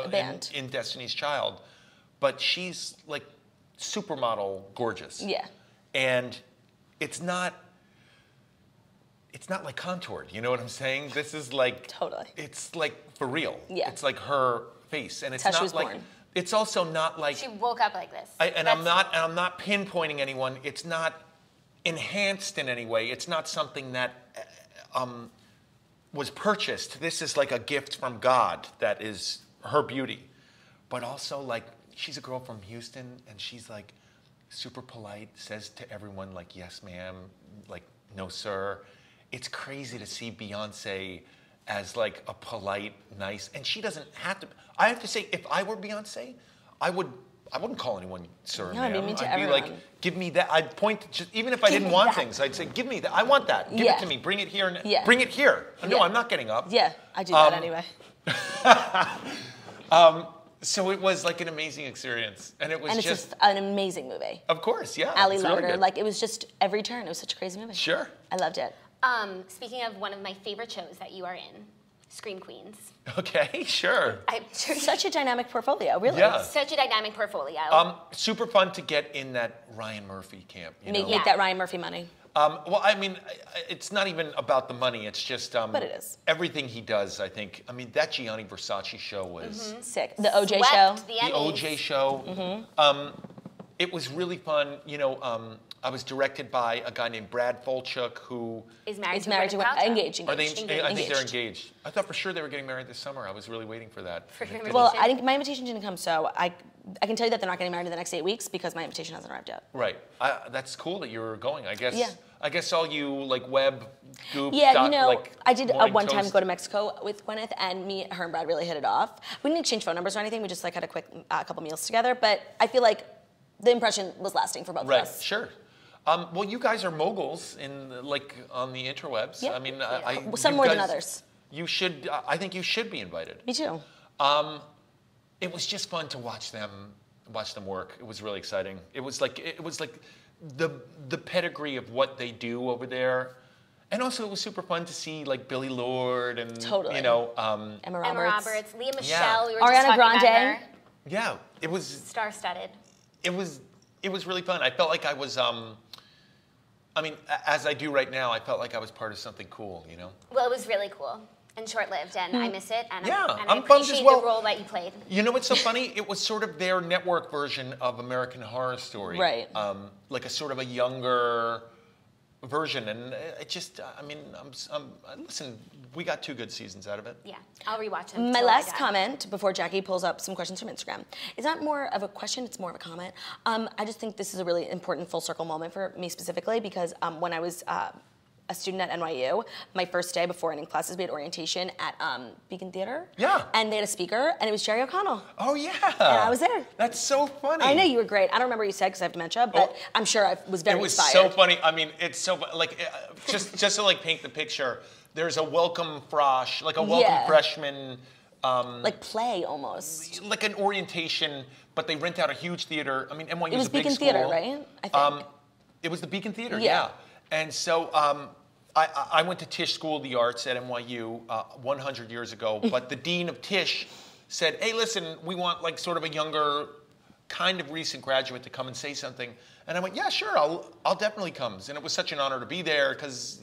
band. in Destiny's Child. But she's like supermodel gorgeous. Yeah. And it's not like contoured, you know what I'm saying? This is like Totally. It's like for real. Yeah. It's like her face. And it's That's how she not was like born. it's also not like She woke up like this. I'm not pinpointing anyone. It's not enhanced in any way. It's not something that was purchased. This is like a gift from God that is her beauty. But also, like, she's a girl from Houston, and she's like super polite, says to everyone like, yes, ma'am, like, no, sir. it's crazy to see Beyonce as like a polite, nice, and she doesn't have to. I have to say, if I were Beyonce, I wouldn't call anyone sir, No, I'd be ma'am. mean to I'd be everyone. like, give me that. I'd point, even if I didn't want things, I'd say, give me that. I want that. Give it to me. Bring it here. Bring it here. No, I'm not getting up. Yeah, I do that anyway. So it was like an amazing experience, and it was And it's just just an amazing movie. Of course, yeah. Ali it's loved really her. good. Like, it was just every turn. It was such a crazy movie. Sure. I loved it. Speaking of one of my favorite shows that you are in, Scream Queens. Okay, sure. Such a dynamic portfolio, really. Yeah. Such a dynamic portfolio. Super fun to get in that Ryan Murphy camp. You know? Make that Ryan Murphy money. Well, I mean, it's not even about the money. It's just But it is. everything he does. I think. I mean, that Gianni Versace show was Sick. The OJ Swept show. the the Emmys. OJ show. It was really fun. You know, I was directed by a guy named Brad Folchuk, who Is married Is to married to Engaged. engaged. are they? I think they're Engaged. engaged. I thought for sure they were getting married this summer. I was really waiting for that. For your Well, invitation? I think my invitation didn't come, so I can tell you that they're not getting married in the next 8 weeks because my invitation hasn't arrived yet. Right. That's cool that you're going. I guess. Yeah. I guess all you like web goop. Yeah, you know, like, I did morning one time toast. go to Mexico with Gwyneth, and her and Brad really hit it off. We didn't exchange phone numbers or anything. We just like had a quick couple meals together. But I feel like the impression was lasting for both of Right. us. Sure. Well, you guys are moguls on the interwebs. Yeah. I mean, Some you more than guys- others. You should. I think you should be invited. Me too. It was just fun to watch them work. It was really exciting. It was like the pedigree of what they do over there, and also it was super fun to see like Billy Lord and Totally. you know Emma Roberts. Emma Roberts, Leah Michelle. We were Ariana just talking Grande. about her. yeah. It was Star-studded. it was really fun. I felt like I was I mean, as I do right now, I felt like I was part of something cool. You know. Well, it was really cool and short-lived, and I miss it, and, Yeah, I I'm bummed as appreciate well. the role that you played. You know what's so funny? It was sort of their network version of American Horror Story. Right. Like a sort of a younger version. And it just, I mean, listen, we got 2 good seasons out of it. Yeah, I'll rewatch them. My till I last die. comment before Jackie pulls up some questions from Instagram is not more of a question, it's more of a comment. I just think this is a really important full circle moment for me specifically because when I was a student at NYU, my first day before ending classes, we had orientation at Beacon Theater. Yeah. And they had a speaker, and it was Jerry O'Connell. Oh, yeah. And I was there. That's so funny. I know you were great. I don't remember what you said because I have dementia, but I'm sure I was very It was inspired. so funny. I mean, it's so, like, just to, like, paint the picture, there's a welcome frosh, like a welcome freshman. Like play almost. Like an orientation, but they rent out a huge theater. I mean, NYU's It was a big Beacon school. Theater, right? I think. It was the Beacon Theater, Yeah. yeah. And so I went to Tisch School of the Arts at NYU 100 years ago, but the dean of Tisch said, hey, listen, we want like sort of a younger, kind of recent graduate to come and say something. And I went, yeah, sure, I'll definitely come. And it was such an honor to be there because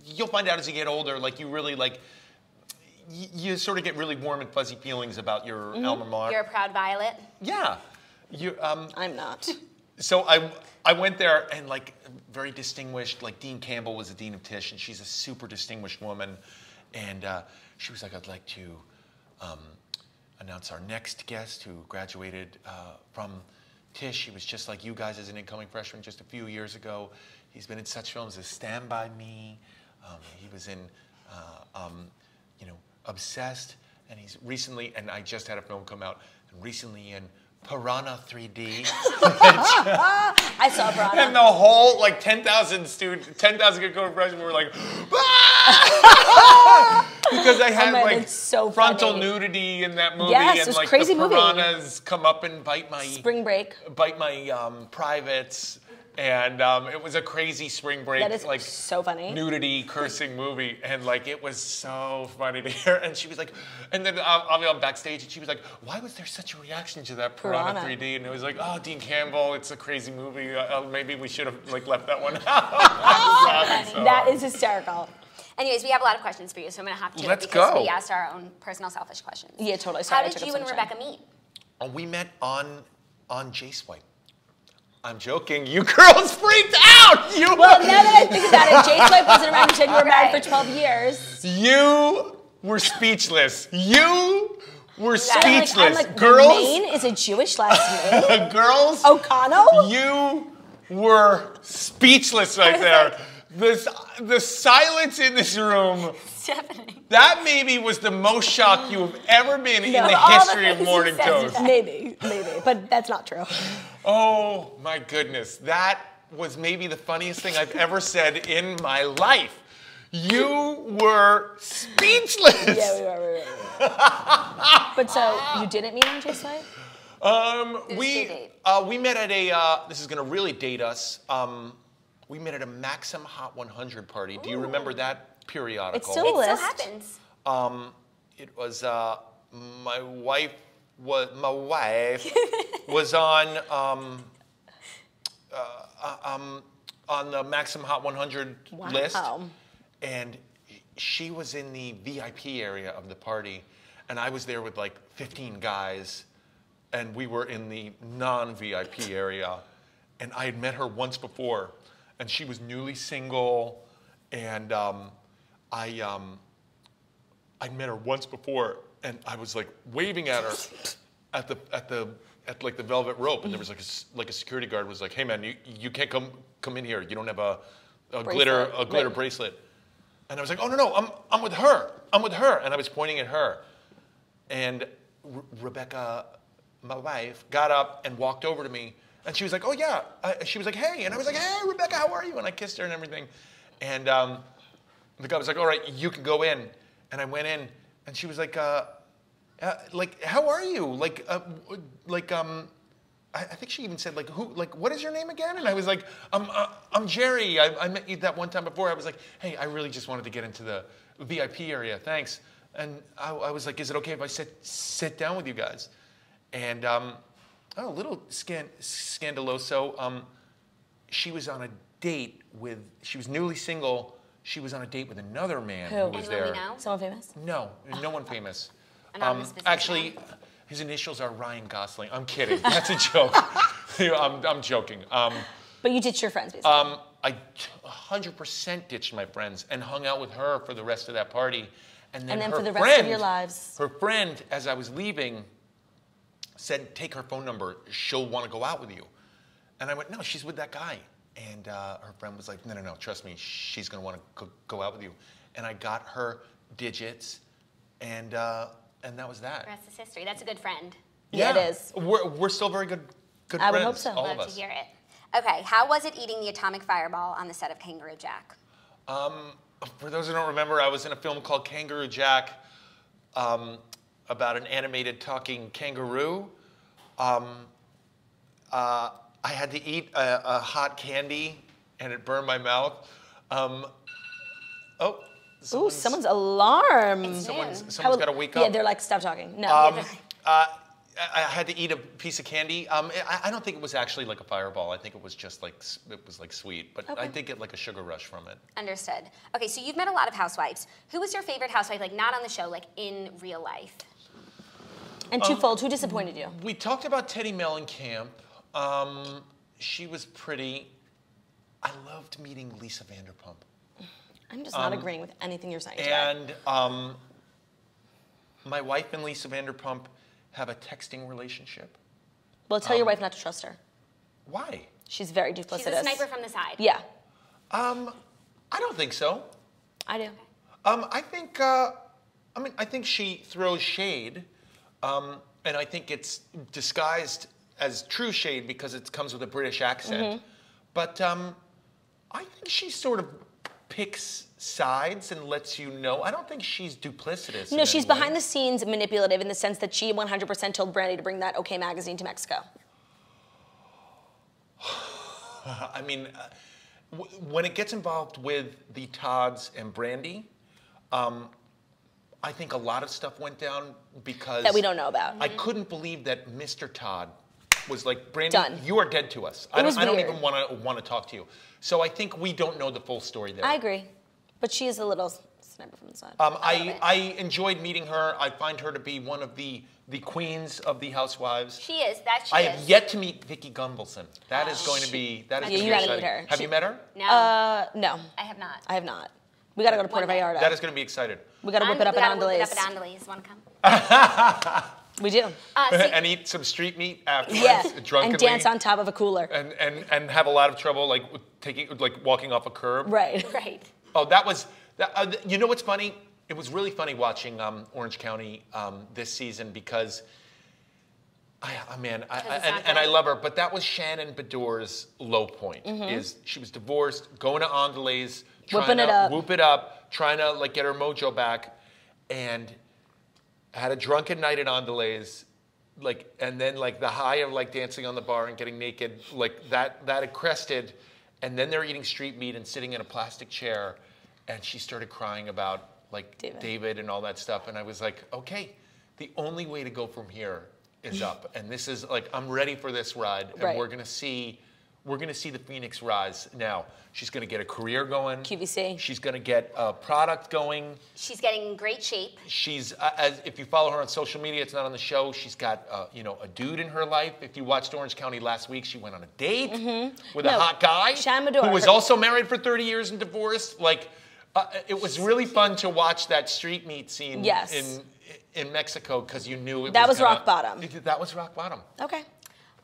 you'll find out as you get older, like you really like, you sort of get really warm and fuzzy feelings about your alma mater. You're a proud Violet. Yeah. I'm not. So I went there and like very distinguished, like Dean Campbell was the dean of Tisch and she's a super distinguished woman. And she was like, I'd like to announce our next guest who graduated from Tisch. He was just like you guys as an incoming freshman just a few years ago. He's been in such films as Stand By Me. He was in, Obsessed. And he's recently, and I just had a film come out, and recently in Piranha 3D. I saw Piranha. And the whole, like, 10,000 good going freshmen were like, because I had, man, like, it's so frontal funny. nudity in that movie. Yes, it and, was like, crazy the movie. piranhas come up and bite my... Spring Break. Bite my privates. And it was a crazy spring break, That is like so funny. nudity cursing movie, and like it was so funny to hear. And she was like, and then I'm backstage, and she was like, "Why was there such a reaction to that Piranha 3D?" And it was like, "Oh, Dean Campbell, it's a crazy movie. Maybe we should have like left that one out." That is hysterical. Anyways, we have a lot of questions for you, so I'm going to hop to Let's it because go. we asked our own personal selfish questions. Yeah, totally. Sorry, I How took did up you so and much time. Rebecca meet? We met on J-Swipe. I'm joking. You girls freaked out. Well, now that I think about it, J-Swipe wasn't around. You said you were married for 12 years. You were speechless. You were speechless. I'm like, Girls. Maine is a Jewish last name. Girls. O'Connell? You were speechless right there. the silence in this room. Definitely. That maybe was the most shocked you have ever been in the history of Morning Toast. Maybe, but that's not true. Oh my goodness, that was maybe the funniest thing I've ever said in my life. You were speechless. Yeah, we were. But so you didn't meet on J Swipe? We met at a. This is gonna really date us. We met at a Maxim Hot 100 party. Do you remember that periodical? It's still a list. happens. It was my wife was on the Maxim Hot 100 list, and she was in the VIP area of the party, and I was there with like 15 guys, and we were in the non-VIP area, and I had met her once before, and she was newly single, and I'd met her once before, and I was like waving at her at like the velvet rope, and there was like a security guard was like, "Hey man, you can't come in here. You don't have a glitter bracelet." And I was like, "Oh no, I'm with her. I'm with her." And I was pointing at her, and Rebecca, my wife, got up and walked over to me, and she was like, "Oh yeah." She was like, "Hey," and I was like, "Hey Rebecca, how are you?" And I kissed her and everything, and the guy was like, "All right, you can go in." And I went in, and she was like, "How are you?" I think she even said, what is your name again? And I was like, I'm Jerry. I met you that one time before. I was like, "Hey, I really just wanted to get into the VIP area. Thanks." And I was like, "Is it okay if I sit down with you guys?" And a little scandaloso. She was on a date with. She was newly single. She was on a date with another man who was there. We know? Someone famous? No one famous. Anonymous Actually, his initials are Ryan Gosling. I'm kidding. That's a joke. I'm joking. But you ditched your friends, basically. I 100% ditched my friends and hung out with her for the rest of that party. And then for the rest of your lives. Her friend, as I was leaving, said, "Take her phone number. She'll want to go out with you." And I went, "No, she's with that guy." And her friend was like, No, trust me, she's going to want to go out with you. And I got her digits, and that was that. The rest is history. That's a good friend. Yeah, it is. We're still very good friends. I would hope so. All Love of us. to hear it. Okay, how was it eating the atomic fireball on the set of Kangaroo Jack? For those who don't remember, I was in a film called Kangaroo Jack about an animated talking kangaroo. I had to eat a hot candy, and it burned my mouth. Someone's alarm. Someone's got to wake up. Yeah, they're like, "Stop talking." No. I had to eat a piece of candy. I don't think it was actually like a fireball. I think it was just like sweet, but I did get like a sugar rush from it. Understood. Okay, so you've met a lot of housewives. Who was your favorite housewife, like not on the show, like in real life? And twofold, who disappointed you? We talked about Teddy Mellencamp. She was pretty. I loved meeting Lisa Vanderpump. I'm just not agreeing with anything you're saying today. And my wife and Lisa Vanderpump have a texting relationship. Well, tell your wife not to trust her. Why? She's very duplicitous. She's a sniper from the side. Yeah. I don't think so. I do. I think she throws shade, and I think it's disguised as true shade because it comes with a British accent. But I think she sort of picks sides and lets you know. I don't think she's duplicitous. No, she's behind the scenes manipulative in the sense that she 100% told Brandy to bring that OK magazine to Mexico. I mean, when it gets involved with the Todds and Brandy, I think a lot of stuff went down because... That we don't know about. I couldn't believe that Mr. Todd was like, "Brandy, Done. you are dead to us. I don't even want to talk to you." So I think we don't know the full story there. I agree. But she is a little sniper from the side. I enjoyed meeting her. I find her to be one of the queens of the housewives. She is. I have yet to meet Vicki Gunvalson. That is going to be you gotta meet her. Have you met her? No. No. I have not. I have not. We gotta go to Puerto Vallarta. That is going to be excited. We gotta whip it up at Andales. Want to come? We do. And eat some street meat afterwards, drunkenly. And dance on top of a cooler. And have a lot of trouble walking off a curb. Right. Right. Oh, that was, you know what's funny? It was really funny watching Orange County this season because, I love her, but that was Shannon Bedour's low point. Is she was divorced, going to Andalays, trying to whoop it up, trying to like get her mojo back, and had a drunken night at Andalays, like, and then like the high of like dancing on the bar and getting naked, like that had crested, and then they're eating street meat and sitting in a plastic chair, and she started crying about like David and all that stuff, and I was like, okay, the only way to go from here is up, and this is like, I'm ready for this ride, and we're gonna see the Phoenix rise. Now, she's gonna get a career going. QVC. She's gonna get a product going. She's getting in great shape. She's, if you follow her on social media, it's not on the show, she's got, a dude in her life. If you watched Orange County last week, she went on a date with a hot guy who was also married for 30 years and divorced. Like, it was really fun to watch that street meet scene in Mexico because you knew that was rock bottom. That was rock bottom. Okay.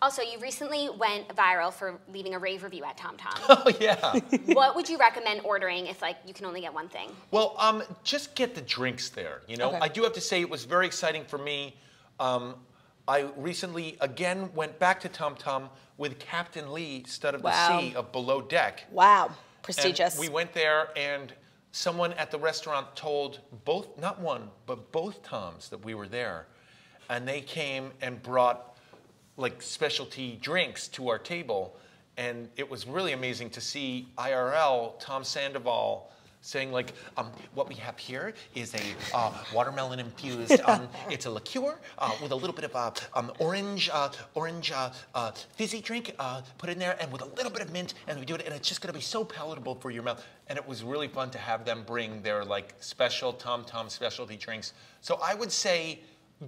Also, you recently went viral for leaving a rave review at TomTom. Oh, yeah. What would you recommend ordering if, like, you can only get one thing? Well, just get the drinks there, you know? Okay. I do have to say it was very exciting for me. I recently, again, went back to TomTom with Captain Lee, Stud of the Sea of Below Deck. Wow. Prestigious. And we went there, and someone at the restaurant told both, not one, but both Toms that we were there. And they came and brought like specialty drinks to our table, and it was really amazing to see IRL Tom Sandoval saying like, what we have here is a watermelon infused, it's a liqueur with a little bit of orange fizzy drink, put in there, and with a little bit of mint, and we do it, and it's just gonna be so palatable for your mouth. And it was really fun to have them bring their like special TomTom specialty drinks. So I would say,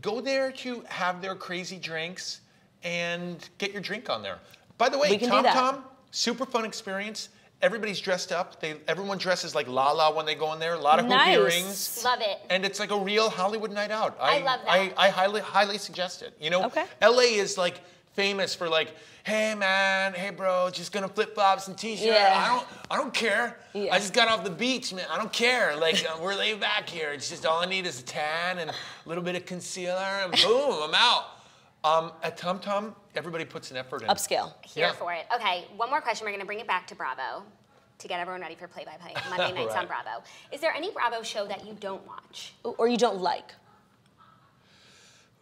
go there to have their crazy drinks and get your drink on there. By the way, TomTom, super fun experience. Everybody's dressed up. Everyone dresses like Lala when they go in there. A lot of hoop earrings. Love it. And it's like a real Hollywood night out. I love that. I highly suggest it. You know, LA is like famous for like, hey man, hey bro, just gonna flip flops and t-shirt. I don't care. I just got off the beach, man. I don't care. Like we're laid back here. It's just all I need is a tan and a little bit of concealer, and boom, I'm out. At TomTom, everybody puts an effort in. Upscale. Here for it. Okay, one more question. We're going to bring it back to Bravo to get everyone ready for play-by-play Monday nights on Bravo. Is there any Bravo show that you don't watch? Or you don't like?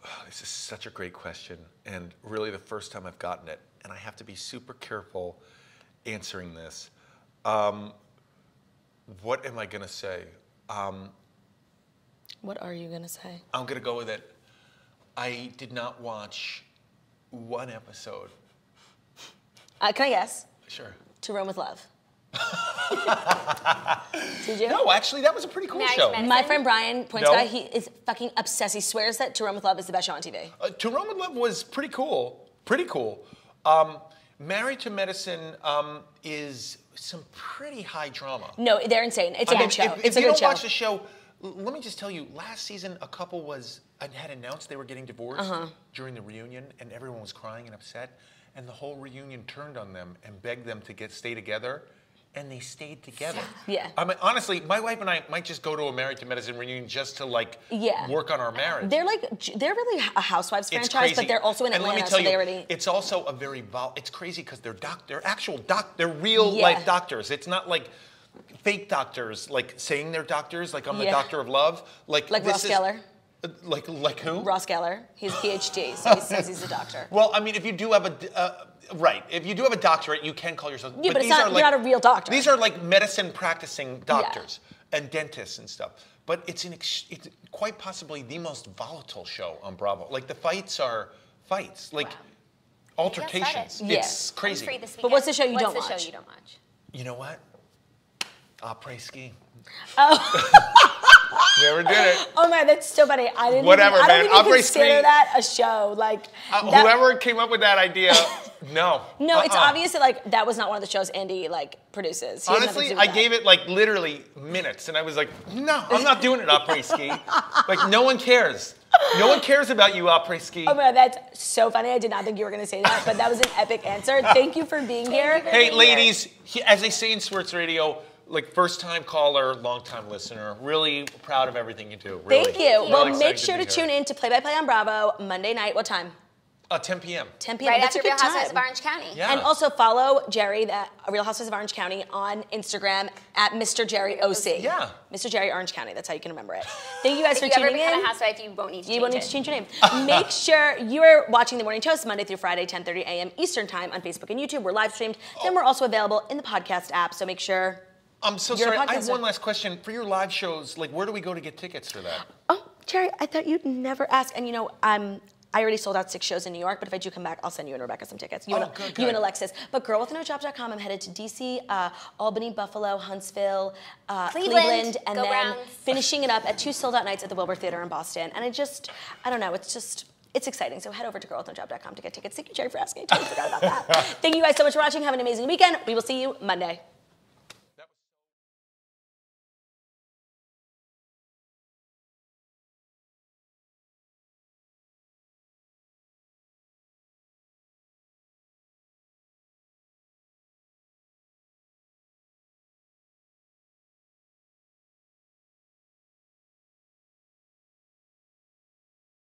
Oh, this is such a great question, and really the first time I've gotten it, and I have to be super careful answering this. What am I going to say? What are you going to say? I'm going to go with it. I did not watch one episode. Can I guess? Sure. To Rome with Love. Did you? No, actually, that was a pretty cool show. My friend Brian points out he is fucking obsessed. He swears that To Rome with Love is the best show on TV. To Rome with Love was pretty cool. Pretty cool. Married to Medicine is some pretty high drama. No, they're insane. It's a good show. If you don't watch the show, let me just tell you, last season a couple had announced they were getting divorced during the reunion, and everyone was crying and upset, and the whole reunion turned on them and begged them to stay together, and they stayed together. Yeah. I mean, honestly, my wife and I might just go to a Married to Medicine reunion just to like work on our marriage. They're really a Housewives franchise, but they're also in Atlanta, let me tell so you, they already. It's also a very it's crazy because they're real life doctors. It's not like fake doctors, like saying they're doctors, like I'm the doctor of love. Like Ross Geller. Like who? Ross Geller. He's a PhD, so he says he's a doctor. Well, I mean, if you do have if you do have a doctorate, you can call yourself. Yeah, but you're not a real doctor. These are like medicine practicing doctors and dentists and stuff. But it's quite possibly the most volatile show on Bravo. Like the fights are fights, like altercations. It's crazy. But what's the show you don't watch? What's the show you don't watch? You know what? Après ski. Oh. Never did it. Oh man, that's so funny. I don't even consider that a show. Like whoever came up with that idea, no. No, it's obvious that like that was not one of the shows Andy like produces. Honestly, I gave it like literally minutes, and I was like, no, I'm not doing it après ski. Like no one cares. No one cares about you, après ski. Oh my God, that's so funny. I did not think you were going to say that, but that was an epic answer. Thank you for being here. Hey, ladies, as they say in sports radio, like first-time caller, long-time listener. Really proud of everything you do. Really. Thank you. Really Well, excited make sure to be here. tune in to Play by Play on Bravo Monday night. What time? 10 p.m. 10 p.m. Right That's after a Real good Housewives time. of Orange County. Yeah. And also follow Jerry, the Real Housewives of Orange County, on Instagram at Mr. Jerry OC. Yeah. Mr. Jerry Orange County. That's how you can remember it. Thank you guys for If you ever tuning become in. a housewife, you won't need to You won't need change to it. change your name. Make sure you are watching The Morning Toast Monday through Friday, 10:30 a.m. Eastern Time on Facebook and YouTube. We're live streamed. Then we're also available in the podcast app, so make sure. I'm so You're a sorry. I have podcaster. one last question. For your live shows, like where do we go to get tickets for that? Oh, Jerry, I thought you'd never ask. And you know, I already sold out 6 shows in New York, but if I do come back, I'll send you and Rebecca some tickets. You, Good. you and Alexis. But girlwithnojob.com, I'm headed to DC, Albany, Buffalo, Huntsville, Cleveland, and Go then Browns. finishing it up at 2 sold-out nights at the Wilbur Theater in Boston. And I don't know, it's exciting. So head over to girlwithnojob.com to get tickets. Thank you, Jerry, for asking. I totally forgot about that. Thank you guys so much for watching. Have an amazing weekend. We will see you Monday.